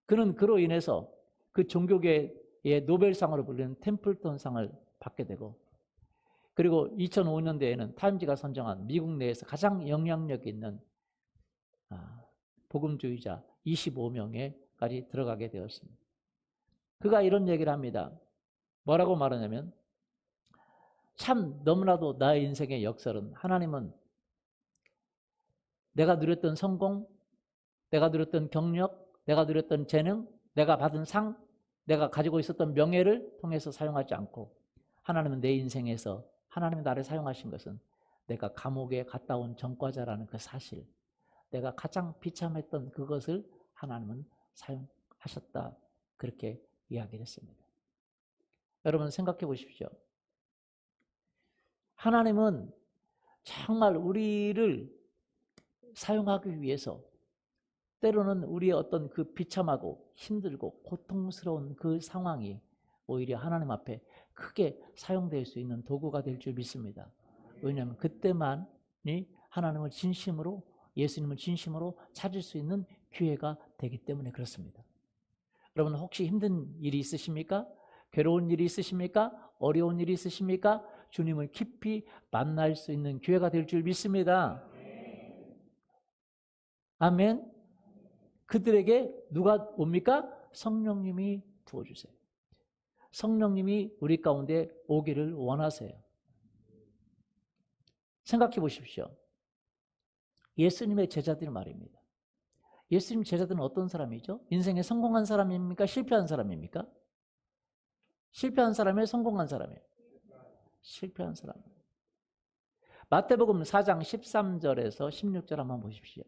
그는 그로 인해서 그 종교계의 노벨상으로 불리는 템플턴상을 받게 되고, 그리고 2005년대에는 타임지가 선정한 미국 내에서 가장 영향력 있는 복음주의자 25명에까지 들어가게 되었습니다. 그가 이런 얘기를 합니다. 뭐라고 말하냐면, 참 너무나도 나의 인생의 역설은, 하나님은 내가 누렸던 성공, 내가 누렸던 경력, 내가 누렸던 재능, 내가 받은 상, 내가 가지고 있었던 명예를 통해서 사용하지 않고, 하나님은 내 인생에서 하나님이 나를 사용하신 것은 내가 감옥에 갔다 온 전과자라는 그 사실, 내가 가장 비참했던 그것을 하나님은 사용하셨다, 그렇게 이야기를 했습니다. 여러분 생각해 보십시오. 하나님은 정말 우리를 사용하기 위해서 때로는 우리의 어떤 그 비참하고 힘들고 고통스러운 그 상황이 오히려 하나님 앞에 크게 사용될 수 있는 도구가 될 줄 믿습니다. 왜냐하면 그때만이 하나님을 진심으로, 예수님을 진심으로 찾을 수 있는 기회가 되기 때문에 그렇습니다. 여러분 혹시 힘든 일이 있으십니까? 괴로운 일이 있으십니까? 어려운 일이 있으십니까? 주님을 깊이 만날 수 있는 기회가 될 줄 믿습니다. 아멘. 그들에게 누가 옵니까? 성령님이 부어주세요. 성령님이 우리 가운데 오기를 원하세요. 생각해 보십시오. 예수님의 제자들 말입니다. 예수님 제자들은 어떤 사람이죠? 인생에 성공한 사람입니까? 실패한 사람입니까? 실패한 사람이에요? 성공한 사람이에요? 실패한 사람. 마태복음 4장 13절에서 16절 한번 보십시오.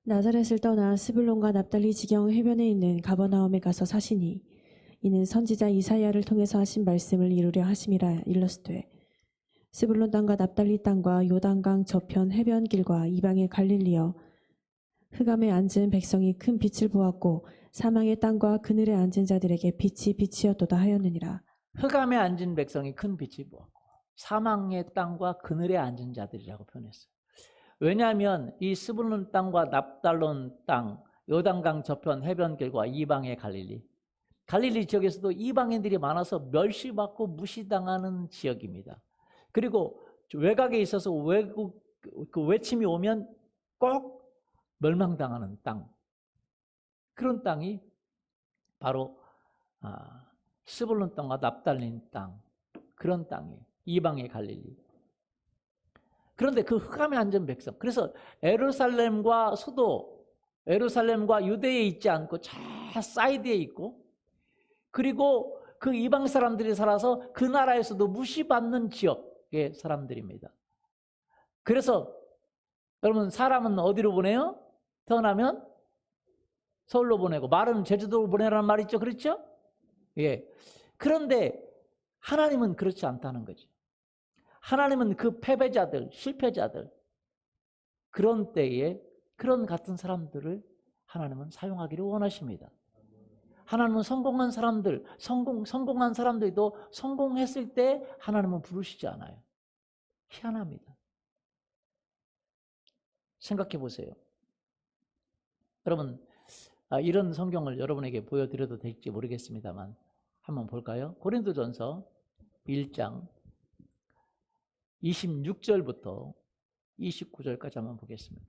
나사렛을 떠나 스불론과 납달리 지경 해변에 있는 가버나움에 가서 사시니 이는 선지자 이사야를 통해서 하신 말씀을 이루려 하심이라. 일러스되 스불론 땅과 납달리 땅과 요단강 저편 해변길과 이방의 갈릴리여, 흑암에 앉은 백성이 큰 빛을 보았고 사망의 땅과 그늘에 앉은 자들에게 빛이 빛이었도다 하였느니라. 흑암에 앉은 백성이 큰 빛을 보았고 사망의 땅과 그늘에 앉은 자들이라고 표현했어요. 왜냐하면 이 스불론 땅과 납달론 땅, 요단강 저편 해변길과 이방의 갈릴리 지역에서도 이방인들이 많아서 멸시받고 무시당하는 지역입니다. 그리고 외곽에 있어서 그 외침이 오면 꼭 멸망당하는 땅, 그런 땅이 바로 스불론 땅과 납달린 땅, 그런 땅이에요. 이방의 갈릴리. 그런데 그 흑암에 앉은 백성, 그래서 예루살렘과 수도, 예루살렘과 유대에 있지 않고 저 사이드에 있고, 그리고 그 이방 사람들이 살아서 그 나라에서도 무시받는 지역의 사람들입니다. 그래서 여러분 사람은 어디로 보내요? 태어나면 서울로 보내고 말은 제주도로 보내라는 말 있죠, 그렇죠? 예. 그런데 하나님은 그렇지 않다는 거죠. 하나님은 그 패배자들, 실패자들, 그런 때에 그런 같은 사람들을 하나님은 사용하기를 원하십니다. 하나님은 성공한 사람들, 성공한 사람들도 성공했을 때 하나님은 부르시지 않아요. 희한합니다. 생각해 보세요. 여러분, 이런 성경을 여러분에게 보여드려도 될지 모르겠습니다만 한번 볼까요? 고린도전서 1장 26절부터 29절까지 한번 보겠습니다.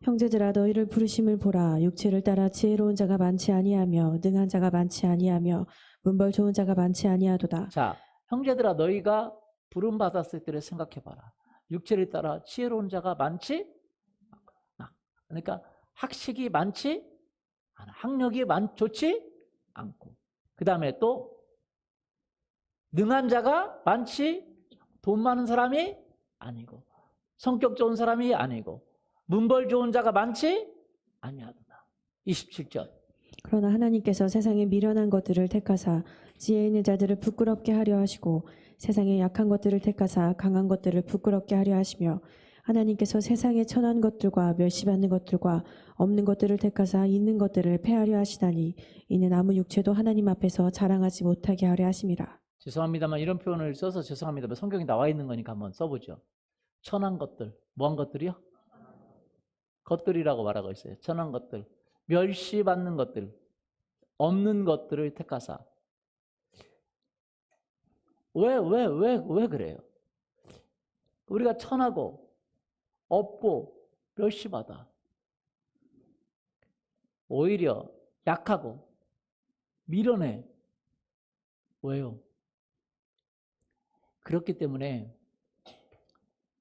형제들아, 너희를 부르심을 보라. 육체를 따라 지혜로운 자가 많지 아니하며 능한 자가 많지 아니하며 문벌 좋은 자가 많지 아니하도다. 자, 형제들아, 너희가 부름 받았을 때를 생각해 봐라. 육체를 따라 지혜로운 자가 많지? 그러니까 학식이 많지 않아. 학력이 좋지 않고. 그 다음에 또 능한 자가 많지, 돈 많은 사람이 아니고, 성격 좋은 사람이 아니고, 문벌 좋은 자가 많지 아니하도다. 27절. 그러나 하나님께서 세상의 미련한 것들을 택하사 지혜 있는 자들을 부끄럽게 하려 하시고 세상의 약한 것들을 택하사 강한 것들을 부끄럽게 하려 하시며 하나님께서 세상의 천한 것들과 멸시받는 것들과 없는 것들을 택하사 있는 것들을 패하려 하시다니 이는 아무 육체도 하나님 앞에서 자랑하지 못하게 하려 하심이라. 죄송합니다만 이런 표현을 써서 죄송합니다만 성경에 나와 있는 거니까 한번 써보죠. 천한 것들. 뭐한 것들이요? 것들이라고 말하고 있어요. 천한 것들. 멸시받는 것들. 없는 것들을 택하사. 왜 그래요? 우리가 천하고 없고 멸시받아. 오히려 약하고 밀어내. 왜요? 그렇기 때문에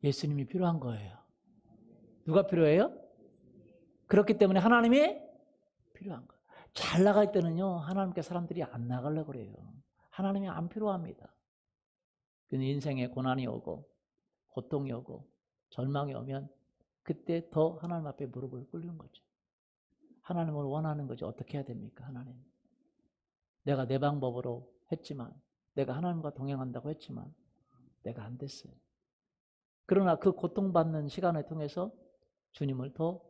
예수님이 필요한 거예요. 누가 필요해요? 그렇기 때문에 하나님이 필요한 거예요. 잘 나갈 때는요, 하나님께 사람들이 안 나가려고 그래요. 하나님이 안 필요합니다. 근데 인생에 고난이 오고 고통이 오고 절망이 오면 그때 더 하나님 앞에 무릎을 꿇는 거죠. 하나님을 원하는 거죠. 어떻게 해야 됩니까? 하나님. 내가 내 방법으로 했지만, 내가 하나님과 동행한다고 했지만 내가 안 됐어요. 그러나 그 고통받는 시간을 통해서 주님을 더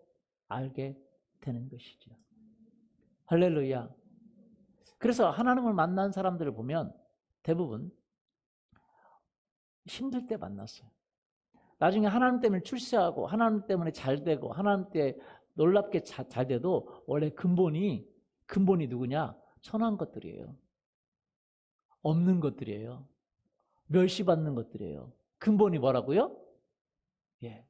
알게 되는 것이죠. 할렐루야. 그래서 하나님을 만난 사람들을 보면 대부분 힘들 때 만났어요. 나중에 하나님 때문에 출세하고 하나님 때문에 잘 되고 하나님 때 놀랍게 잘 돼도 원래 근본이 누구냐? 천한 것들이에요. 없는 것들이에요. 멸시받는 것들이에요. 근본이 뭐라고요? 예.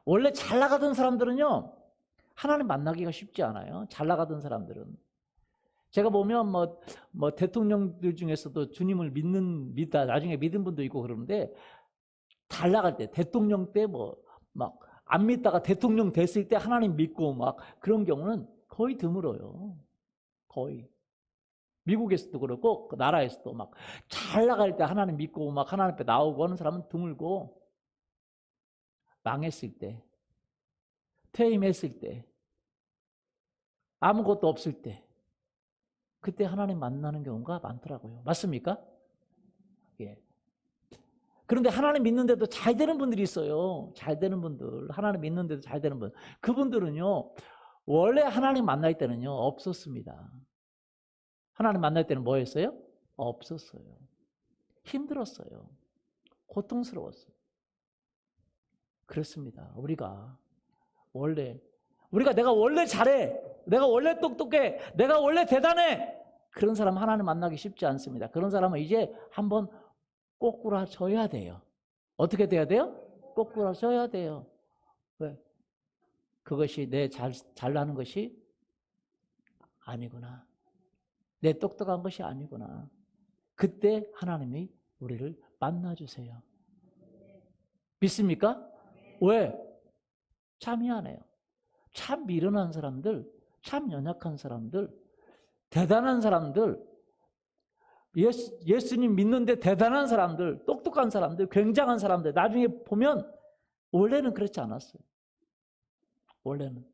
원래 잘 나가던 사람들은요, 하나님 만나기가 쉽지 않아요. 잘 나가던 사람들은. 제가 보면 뭐 대통령들 중에서도 주님을 믿다 나중에 믿은 분도 있고 그러는데, 잘 나갈 때 대통령 때 막 안 믿다가 대통령 됐을 때 하나님 믿고 막 그런 경우는 거의 드물어요. 거의. 미국에서도 그렇고 그 나라에서도 막 잘 나갈 때 하나님 믿고 막 하나님 앞에 나오고 하는 사람은 드물고, 망했을 때, 퇴임했을 때, 아무것도 없을 때, 그때 하나님 만나는 경우가 많더라고요. 맞습니까? 예. 그런데 하나님 믿는데도 잘 되는 분들이 있어요. 잘 되는 분들. 하나님 믿는데도 잘 되는 분. 그분들은요, 원래 하나님 만날 때는요, 없었습니다. 하나님 만날 때는 뭐였어요? 없었어요. 힘들었어요. 고통스러웠어요. 그렇습니다. 우리가 내가 원래 잘해, 내가 원래 똑똑해, 내가 원래 대단해, 그런 사람 하나님 만나기 쉽지 않습니다. 그런 사람은 이제 한번 꼬꾸라져야 돼요. 어떻게 돼야 돼요? 꼬꾸라져야 돼요. 왜? 그것이 내 잘나는 것이 아니구나, 내 똑똑한 것이 아니구나. 그때 하나님이 우리를 만나주세요. 믿습니까? 왜? 참 미안해요. 참 미련한 사람들, 참 연약한 사람들, 대단한 사람들, 예수님 믿는데 대단한 사람들, 똑똑한 사람들, 굉장한 사람들, 나중에 보면 원래는 그렇지 않았어요. 원래는.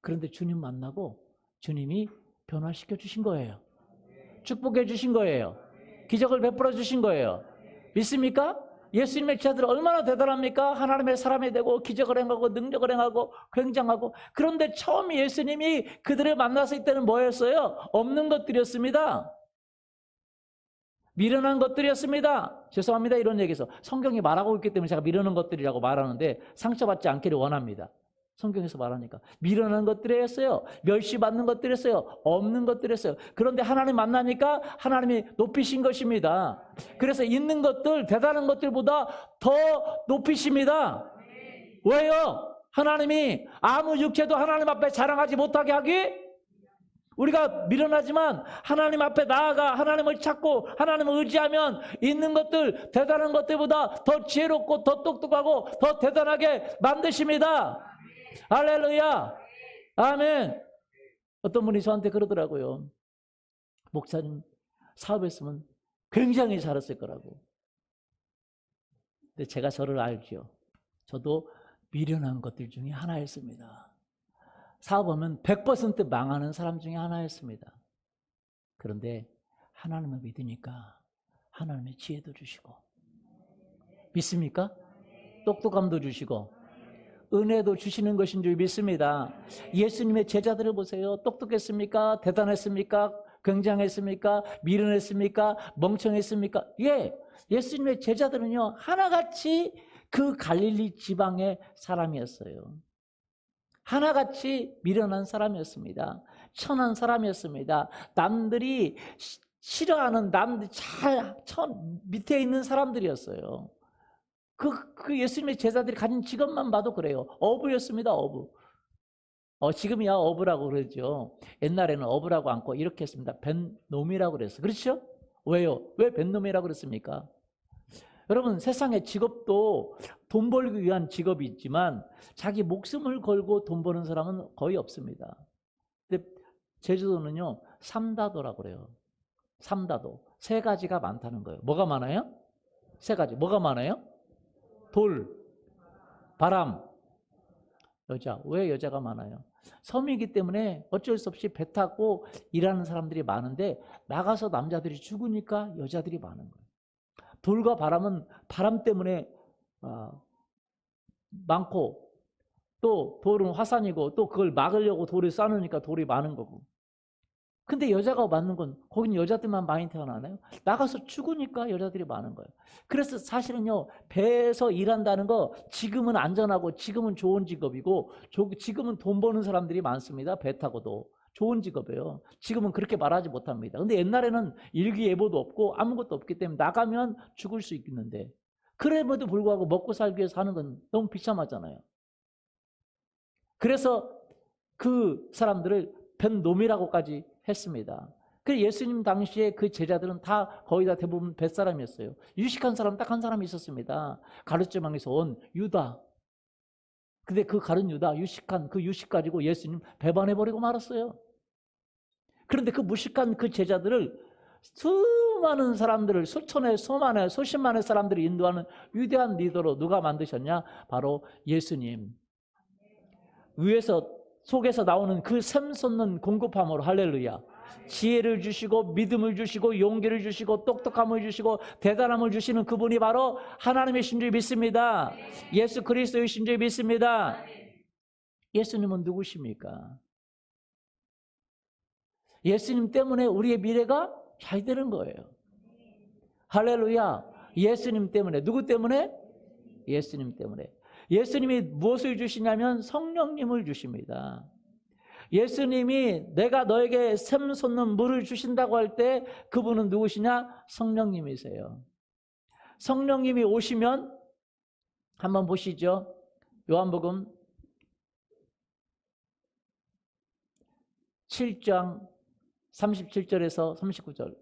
그런데 주님 만나고 주님이 변화시켜 주신 거예요. 축복해 주신 거예요. 기적을 베풀어 주신 거예요. 믿습니까? 예수님의 제자들 얼마나 대단합니까? 하나님의 사람이 되고 기적을 행하고 능력을 행하고 굉장하고. 그런데 처음 예수님이 그들을 만났을 때는 뭐였어요? 없는 것들이었습니다. 미련한 것들이었습니다. 죄송합니다, 이런 얘기해서. 성경이 말하고 있기 때문에 제가 미련한 것들이라고 말하는데 상처받지 않기를 원합니다. 성경에서 말하니까. 미련한 것들이었어요. 멸시받는 것들이었어요. 없는 것들이었어요. 그런데 하나님 만나니까 하나님이 높이신 것입니다. 그래서 있는 것들, 대단한 것들보다 더 높이십니다. 왜요? 하나님이 아무 육체도 하나님 앞에 자랑하지 못하게 하기. 우리가 미련하지만 하나님 앞에 나아가 하나님을 찾고 하나님을 의지하면 있는 것들, 대단한 것들보다 더 지혜롭고 더 똑똑하고 더 대단하게 만드십니다. 할렐루야. 아멘. 어떤 분이 저한테 그러더라고요. 목사님 사업했으면 굉장히 잘했을 거라고. 근데 제가 저를 알죠. 저도 미련한 것들 중에 하나였습니다. 사업하면 100% 망하는 사람 중에 하나였습니다. 그런데 하나님을 믿으니까 하나님의 지혜도 주시고, 믿습니까? 똑똑함도 주시고 은혜도 주시는 것인 줄 믿습니다. 예수님의 제자들을 보세요. 똑똑했습니까? 대단했습니까? 굉장했습니까? 미련했습니까? 멍청했습니까? 예, 예수님의 제자들은요, 하나같이 그 갈릴리 지방의 사람이었어요. 하나같이 미련한 사람이었습니다. 천한 사람이었습니다. 남들이 싫어하는, 남들 밑에 있는 사람들이었어요. 그 예수님의 제자들이 가진 직업만 봐도 그래요. 어부였습니다. 어부. 지금이야 어부라고 그러죠. 옛날에는 어부라고 않고 이렇게 했습니다. 뱃놈이라고 그랬어요. 그렇죠? 왜요? 왜 뱃놈이라고 그랬습니까? 여러분, 세상의 직업도 돈 벌기 위한 직업이 있지만 자기 목숨을 걸고 돈 버는 사람은 거의 없습니다. 근데 제주도는요, 삼다도라고 그래요. 삼다도. 세 가지가 많다는 거예요. 뭐가 많아요? 세 가지. 뭐가 많아요? 돌, 바람, 여자. 왜 여자가 많아요? 섬이기 때문에 어쩔 수 없이 배 타고 일하는 사람들이 많은데 나가서 남자들이 죽으니까 여자들이 많은 거예요. 돌과 바람은 바람 때문에 많고, 또 돌은 화산이고, 또 그걸 막으려고 돌을 쌓으니까 돌이 많은 거고. 근데 여자가 많은 건 거기는 여자들만 많이 태어나나요? 나가서 죽으니까 여자들이 많은 거예요. 그래서 사실은요, 배에서 일한다는 거 지금은 안전하고 지금은 좋은 직업이고 지금은 돈 버는 사람들이 많습니다. 배 타고도 좋은 직업이에요. 지금은 그렇게 말하지 못합니다. 근데 옛날에는 일기예보도 없고 아무것도 없기 때문에 나가면 죽을 수 있는데, 그럼에도 불구하고 먹고 살기 위해서 하는 건 너무 비참하잖아요. 그래서 그 사람들을 뱃놈이라고까지 했습니다. 그 예수님 당시에 그 제자들은 다 거의 다 대부분 뱃사람이었어요. 유식한 사람 딱 한 사람이 있었습니다. 가룟지방에서 온 유다. 근데 그 가룟 유다, 유식한 그 유식 가지고 예수님 배반해버리고 말았어요. 그런데 그 무식한 그 제자들을 수많은 사람들을 수천의, 수만의, 수십만의 사람들을 인도하는 위대한 리더로 누가 만드셨냐? 바로 예수님. 위에서 속에서 나오는 그 샘솟는 공급함으로, 할렐루야, 지혜를 주시고 믿음을 주시고 용기를 주시고 똑똑함을 주시고 대단함을 주시는 그분이 바로 하나님이신 줄 믿습니다. 예수 그리스도이신 줄 믿습니다. 예수님은 누구십니까? 예수님 때문에 우리의 미래가 잘 되는 거예요. 할렐루야. 예수님 때문에. 누구 때문에? 예수님 때문에. 예수님이 무엇을 주시냐면 성령님을 주십니다. 예수님이 내가 너에게 샘솟는 물을 주신다고 할 때 그분은 누구시냐? 성령님이세요. 성령님이 오시면 한번 보시죠. 요한복음 7장 37절에서 39절.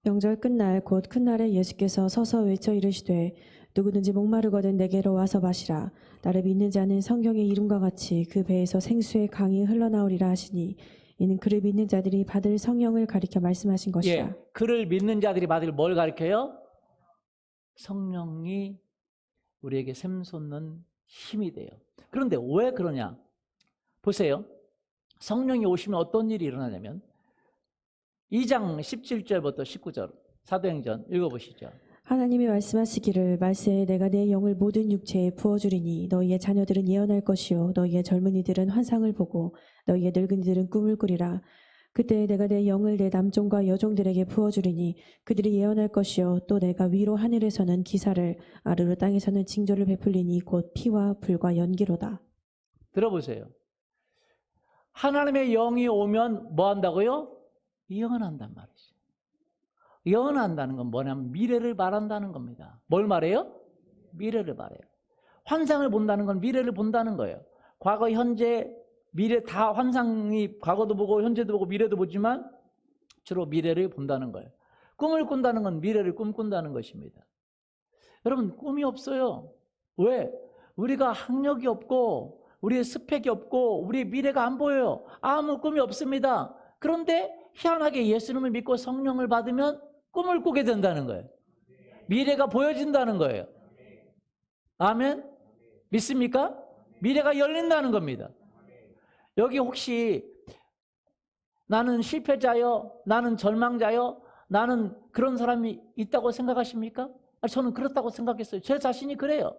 명절 끝날 곧 큰 날에 예수께서 서서 외쳐 이르시되 누구든지 목마르거든 내게로 와서 마시라. 나를 믿는 자는 성경의 이름과 같이 그 배에서 생수의 강이 흘러나오리라 하시니 이는 그를 믿는 자들이 받을 성령을 가리켜 말씀하신 것이라. 예, 그를 믿는 자들이 받을 뭘 가리켜요? 성령이 우리에게 샘솟는 힘이 돼요. 그런데 왜 그러냐? 보세요. 성령이 오시면 어떤 일이 일어나냐면 2장 17절부터 19절 사도행전 읽어보시죠. 하나님이 말씀하시기를 말세에 내가 내 영을 모든 육체에 부어주리니 너희의 자녀들은 예언할 것이요 너희의 젊은이들은 환상을 보고 너희의 늙은이들은 꿈을 꾸리라. 그때 내가 내 영을 내 남종과 여종들에게 부어주리니 그들이 예언할 것이요 또 내가 위로 하늘에서는 기사를 아래로 땅에서는 징조를 베풀리니 곧 피와 불과 연기로다. 들어보세요. 하나님의 영이 오면 뭐 한다고요? 예언한단 말이죠. 예언한다는 건 뭐냐면 미래를 말한다는 겁니다. 뭘 말해요? 미래를 말해요. 환상을 본다는 건 미래를 본다는 거예요. 과거, 현재, 미래 다 환상이 과거도 보고 현재도 보고 미래도 보지만 주로 미래를 본다는 거예요. 꿈을 꾼다는 건 미래를 꿈꾼다는 것입니다. 여러분, 꿈이 없어요. 왜? 우리가 학력이 없고 우리의 스펙이 없고 우리의 미래가 안 보여요. 아무 꿈이 없습니다. 그런데 희한하게 예수님을 믿고 성령을 받으면 꿈을 꾸게 된다는 거예요. 미래가 보여진다는 거예요. 아멘? 믿습니까? 미래가 열린다는 겁니다. 여기 혹시 나는 실패자요, 나는 절망자요, 나는 그런 사람이 있다고 생각하십니까? 저는 그렇다고 생각했어요. 제 자신이 그래요.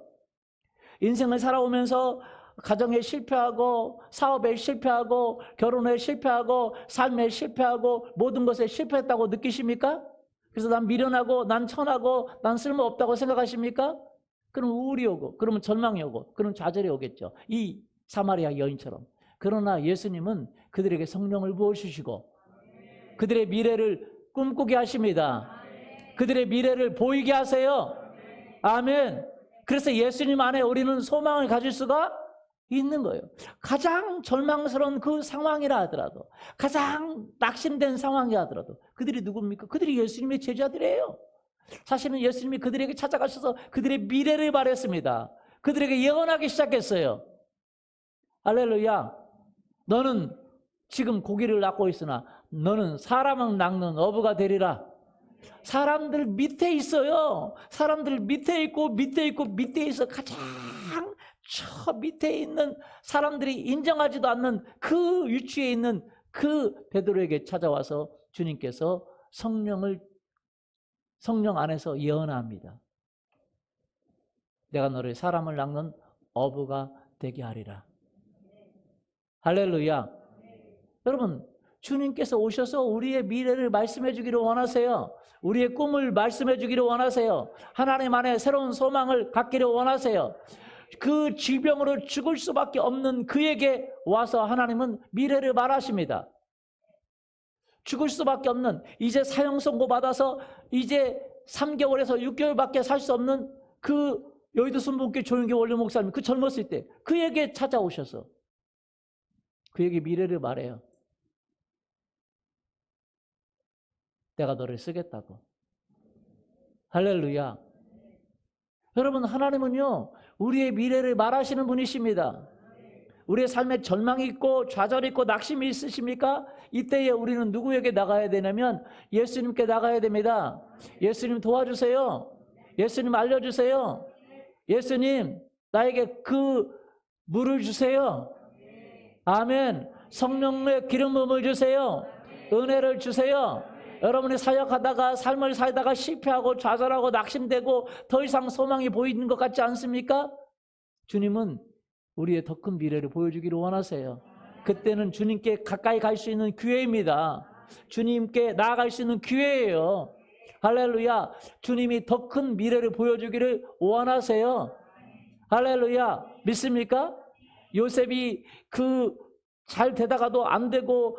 인생을 살아오면서 가정에 실패하고 사업에 실패하고 결혼에 실패하고 삶에 실패하고 모든 것에 실패했다고 느끼십니까? 그래서 난 미련하고 난 천하고 난 쓸모없다고 생각하십니까? 그럼 우울이 오고 그러면 절망이 오고 그럼 좌절이 오겠죠. 이 사마리아 여인처럼. 그러나 예수님은 그들에게 성령을 부어주시고 그들의 미래를 꿈꾸게 하십니다. 그들의 미래를 보이게 하세요. 아멘. 그래서 예수님 안에 우리는 소망을 가질 수가 있는 거예요. 가장 절망스러운 그 상황이라 하더라도, 가장 낙심된 상황이 하더라도 그들이 누굽니까? 그들이 예수님의 제자들이에요. 사실은 예수님이 그들에게 찾아가셔서 그들의 미래를 말했습니다. 그들에게 예언하기 시작했어요. 할렐루야. 너는 지금 고기를 낳고 있으나 너는 사람을 낳는 어부가 되리라. 사람들 밑에 있어요. 사람들 밑에 있고 밑에 있고 밑에 있어. 가장 저 밑에 있는 사람들이 인정하지도 않는 그 위치에 있는 그 베드로에게 찾아와서 주님께서 성령 안에서 예언합니다. 내가 너를 사람을 낳는 어부가 되게 하리라. 할렐루야. 여러분, 주님께서 오셔서 우리의 미래를 말씀해 주기를 원하세요. 우리의 꿈을 말씀해 주기를 원하세요. 하나님 안에 새로운 소망을 갖기를 원하세요. 그 질병으로 죽을 수밖에 없는 그에게 와서 하나님은 미래를 말하십니다. 죽을 수밖에 없는, 이제 사형 선고 받아서 이제 3개월에서 6개월밖에 살 수 없는 그 여의도 순복교 조윤교 원료 목사님, 그 젊었을 때 그에게 찾아오셔서 그에게 미래를 말해요. 내가 너를 쓰겠다고. 할렐루야. 여러분, 하나님은요 우리의 미래를 말하시는 분이십니다. 우리의 삶에 절망이 있고 좌절이 있고 낙심이 있으십니까? 이때에 우리는 누구에게 나가야 되냐면 예수님께 나가야 됩니다. 예수님 도와주세요. 예수님 알려주세요. 예수님 나에게 그 물을 주세요. 아멘. 성령의 기름 부음을 주세요. 은혜를 주세요. 여러분이 사역하다가 삶을 살다가 실패하고 좌절하고 낙심되고 더 이상 소망이 보이는 것 같지 않습니까? 주님은 우리의 더 큰 미래를 보여주기를 원하세요. 그때는 주님께 가까이 갈 수 있는 기회입니다. 주님께 나아갈 수 있는 기회예요. 할렐루야. 주님이 더 큰 미래를 보여주기를 원하세요. 할렐루야. 믿습니까? 요셉이 잘 되다가도 안 되고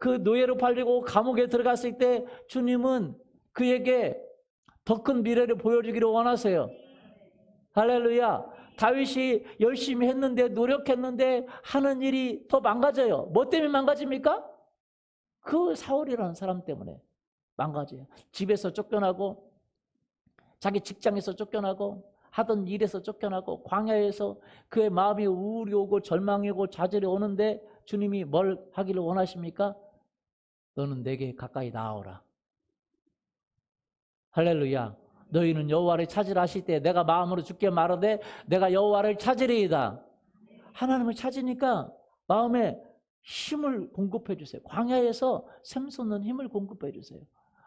그 노예로 팔리고 감옥에 들어갔을 때 주님은 그에게 더 큰 미래를 보여주기를 원하세요. 할렐루야. 다윗이 열심히 했는데 노력했는데 하는 일이 더 망가져요. 뭐 때문에 망가집니까? 그 사울이라는 사람 때문에 망가져요. 집에서 쫓겨나고 자기 직장에서 쫓겨나고 하던 일에서 쫓겨나고 광야에서 그의 마음이 우울이 오고 절망이 오고 좌절이 오는데 주님이 뭘 하기를 원하십니까? 너는 내게 가까이 나아오라. 할렐루야. 너희는 여호와를 찾으라 하실 때 내가 마음으로 주께 말하되 내가 여호와를 찾으리이다. 하나님을 찾으니까 마음에 힘을 공급해 주세요. 광야에서 샘솟는 힘을 공급해 주세요.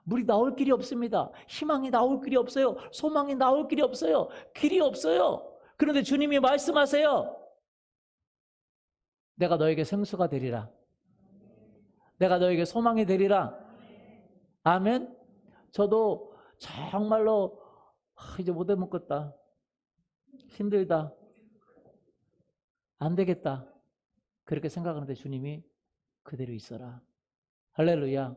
물이 나올 길이 없습니다. 희망이 나올 길이 없어요. 소망이 나올 길이 없어요. 길이 없어요. 그런데 주님이 말씀하세요. 내가 너에게 생수가 되리라. 내가 너에게 소망이 되리라. 아멘. 저도 정말로 이제 못 해먹겠다. 힘들다. 안 되겠다. 그렇게 생각하는데 주님이 그대로 있어라. 할렐루야.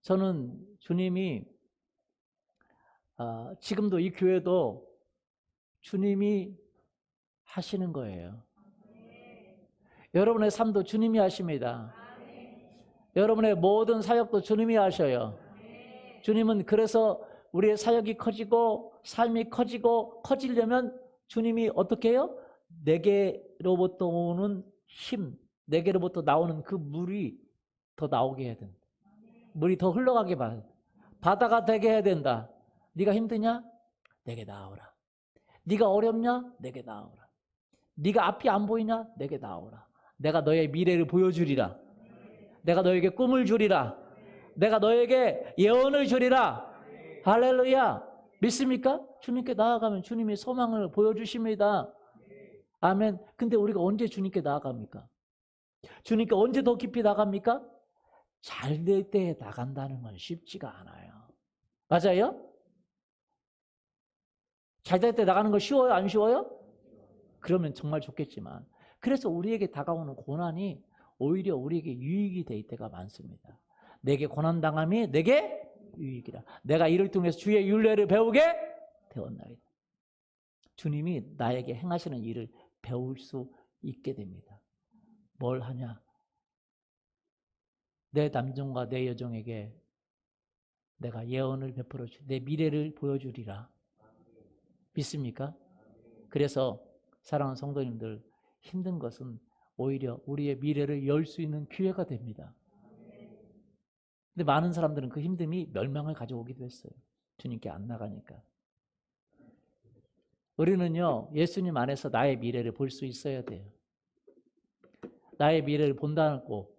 저는 주님이 지금도 이 교회도 주님이 하시는 거예요. 여러분의 삶도 주님이 하십니다. 여러분의 모든 사역도 주님이 하셔요. 주님은 그래서 우리의 사역이 커지고 삶이 커지고 커지려면 주님이 어떻게 해요? 내게로부터 오는 힘, 내게로부터 나오는 그 물이 더 나오게 해야 된다. 물이 더 흘러가게 봐. 바다가 되게 해야 된다. 네가 힘드냐? 내게 나오라. 네가 어렵냐? 내게 나오라. 네가 앞이 안 보이냐? 내게 나오라. 내가 너의 미래를 보여주리라. 내가 너에게 꿈을 주리라. 내가 너에게 예언을 주리라. 할렐루야. 믿습니까? 주님께 나아가면 주님이 소망을 보여주십니다. 아멘. 근데 우리가 언제 주님께 나아갑니까? 주님께 언제 더 깊이 나갑니까? 잘 될 때 나간다는 건 쉽지가 않아요. 맞아요? 잘 될 때 나가는 거 쉬워요? 안 쉬워요? 그러면 정말 좋겠지만, 그래서 우리에게 다가오는 고난이 오히려 우리에게 유익이 될 때가 많습니다. 내게 고난당함이 내게 유익이라. 내가 이를 통해서 주의 율례를 배우게 되었나이다. 주님이 나에게 행하시는 일을 배울 수 있게 됩니다. 뭘 하냐? 내 남종과 내 여종에게 내가 예언을 베풀어 주, 내 미래를 보여주리라. 믿습니까? 그래서 사랑하는 성도님들, 힘든 것은 오히려 우리의 미래를 열 수 있는 기회가 됩니다. 근데 많은 사람들은 그 힘듦이 멸망을 가져오기도 했어요. 주님께 안 나가니까. 우리는요, 예수님 안에서 나의 미래를 볼 수 있어야 돼요. 나의 미래를 본다고,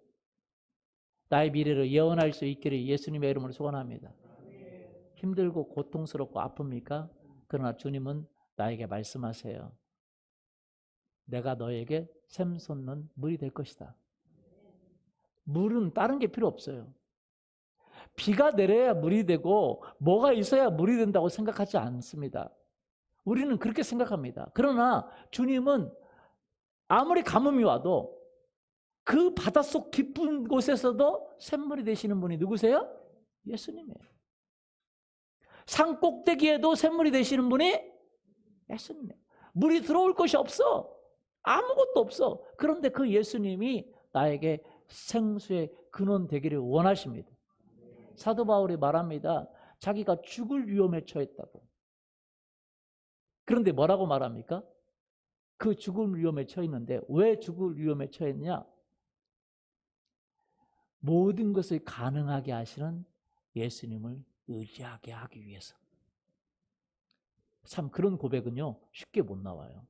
나의 미래를 예언할 수 있기를 예수님의 이름으로 소원합니다. 힘들고 고통스럽고 아픕니까? 그러나 주님은 나에게 말씀하세요. 내가 너에게 샘 솟는 물이 될 것이다. 물은 다른 게 필요 없어요. 비가 내려야 물이 되고 뭐가 있어야 물이 된다고 생각하지 않습니다. 우리는 그렇게 생각합니다. 그러나 주님은 아무리 가뭄이 와도 그 바닷속 깊은 곳에서도 샘물이 되시는 분이 누구세요? 예수님이에요. 산 꼭대기에도 샘물이 되시는 분이 예수님이에요. 물이 들어올 것이 없어. 아무것도 없어. 그런데 그 예수님이 나에게 생수의 근원 되기를 원하십니다. 사도 바울이 말합니다. 자기가 죽을 위험에 처했다고. 그런데 뭐라고 말합니까? 그 죽을 위험에 처했는데 왜 죽을 위험에 처했냐? 모든 것을 가능하게 하시는 예수님을 의지하게 하기 위해서. 참 그런 고백은요, 쉽게 못 나와요.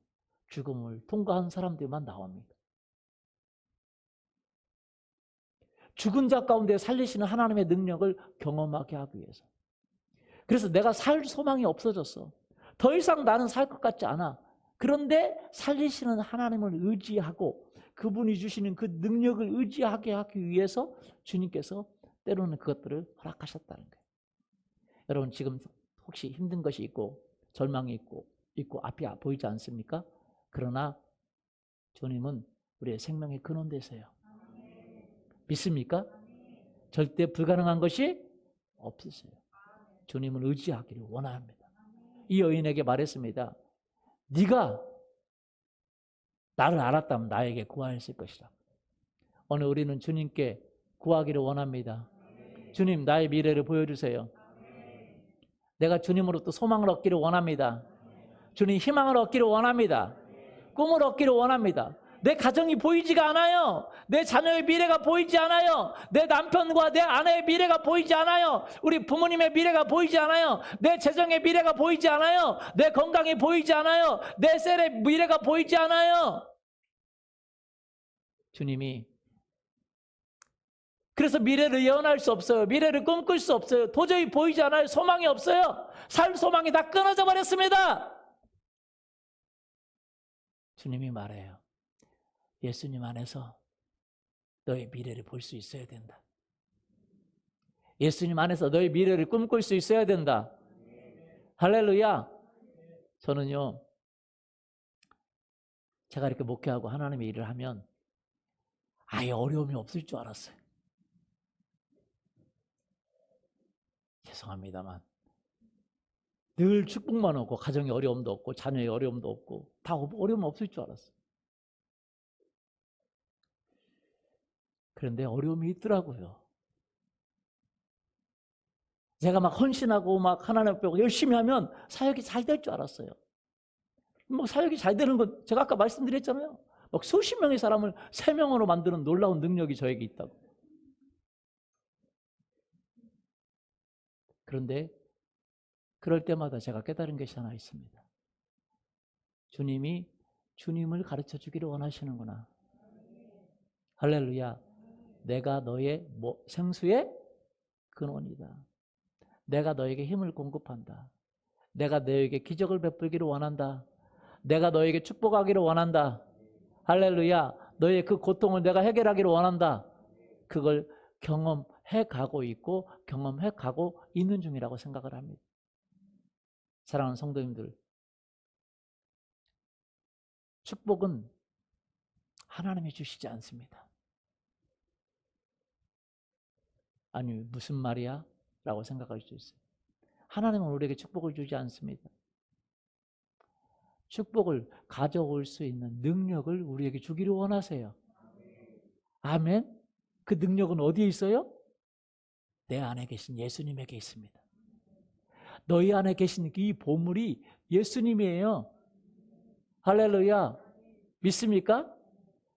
죽음을 통과한 사람들만 나옵니다. 죽은 자 가운데 살리시는 하나님의 능력을 경험하게 하기 위해서. 그래서 내가 살 소망이 없어졌어. 더 이상 나는 살 것 같지 않아. 그런데 살리시는 하나님을 의지하고 그분이 주시는 그 능력을 의지하게 하기 위해서 주님께서 때로는 그것들을 허락하셨다는 거예요. 여러분 지금 혹시 힘든 것이 있고 절망이 있고 앞이 보이지 않습니까? 그러나 주님은 우리의 생명의 근원 되세요. 믿습니까? 절대 불가능한 것이 없으세요. 주님을 의지하기를 원합니다. 이 여인에게 말했습니다. 네가 나를 알았다면 나에게 구하였을 것이다. 오늘 우리는 주님께 구하기를 원합니다. 주님, 나의 미래를 보여주세요. 내가 주님으로부터 소망을 얻기를 원합니다. 주님, 희망을 얻기를 원합니다. 꿈을 얻기를 원합니다. 내 가정이 보이지가 않아요. 내 자녀의 미래가 보이지 않아요. 내 남편과 내 아내의 미래가 보이지 않아요. 우리 부모님의 미래가 보이지 않아요. 내 재정의 미래가 보이지 않아요. 내 건강이 보이지 않아요. 내 셀의 미래가 보이지 않아요. 주님이 그래서 미래를 예언할 수 없어요. 미래를 꿈꿀 수 없어요. 도저히 보이지 않아요. 소망이 없어요. 살 소망이 다 끊어져 버렸습니다. 주님이 말해요. 예수님 안에서 너의 미래를 볼 수 있어야 된다. 예수님 안에서 너의 미래를 꿈꿀 수 있어야 된다. 할렐루야. 저는요, 제가 이렇게 목회하고 하나님의 일을 하면 아예 어려움이 없을 줄 알았어요. 죄송합니다만 늘 축복만 없고 가정에 어려움도 없고 자녀의 어려움도 없고 다 어려움 없을 줄 알았어요. 그런데 어려움이 있더라고요. 제가 막 헌신하고 막 하나님 앞에 열심히 하면 사역이 잘 될 줄 알았어요. 뭐 사역이 잘 되는 건 제가 아까 말씀드렸잖아요. 막 수십 명의 사람을 3명으로 만드는 놀라운 능력이 저에게 있다고. 그런데 그럴 때마다 제가 깨달은 것이 하나 있습니다. 주님이 주님을 가르쳐 주기를 원하시는구나. 할렐루야. 내가 너의 생수의 근원이다. 내가 너에게 힘을 공급한다. 내가 너에게 기적을 베풀기를 원한다. 내가 너에게 축복하기를 원한다. 할렐루야. 너의 그 고통을 내가 해결하기를 원한다. 그걸 경험해 가고 있고 경험해 가고 있는 중이라고 생각을 합니다. 사랑하는 성도님들, 축복은 하나님이 주시지 않습니다. 아니, 무슨 말이야? 라고 생각할 수 있어요. 하나님은 우리에게 축복을 주지 않습니다. 축복을 가져올 수 있는 능력을 우리에게 주기를 원하세요. 아멘. 그 능력은 어디에 있어요? 내 안에 계신 예수님에게 있습니다. 너희 안에 계신 이 보물이 예수님이에요. 할렐루야. 믿습니까?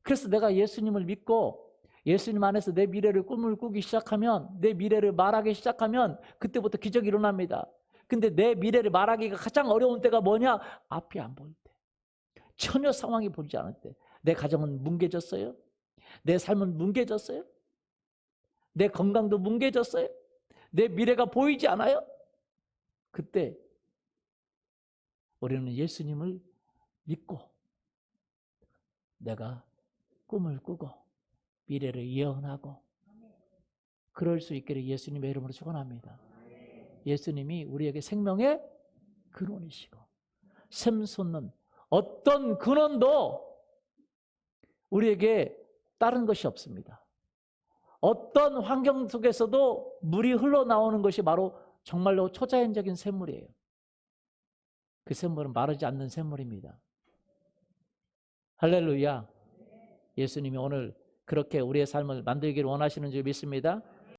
그래서 내가 예수님을 믿고 예수님 안에서 내 미래를 꿈을 꾸기 시작하면, 내 미래를 말하기 시작하면 그때부터 기적이 일어납니다. 근데 내 미래를 말하기가 가장 어려운 때가 뭐냐? 앞이 안 보일 때. 전혀 상황이 보이지 않을 때. 내 가정은 뭉개졌어요. 내 삶은 뭉개졌어요. 내 건강도 뭉개졌어요. 내 미래가 보이지 않아요. 그때 우리는 예수님을 믿고 내가 꿈을 꾸고 미래를 예언하고 그럴 수 있기를 예수님의 이름으로 축원합니다. 예수님이 우리에게 생명의 근원이시고 샘솟는 어떤 근원도 우리에게 다른 것이 없습니다. 어떤 환경 속에서도 물이 흘러나오는 것이 바로 정말로 초자연적인 샘물이에요. 그 샘물은 마르지 않는 샘물입니다. 할렐루야. 예수님이 오늘 그렇게 우리의 삶을 만들기를 원하시는 줄 믿습니다.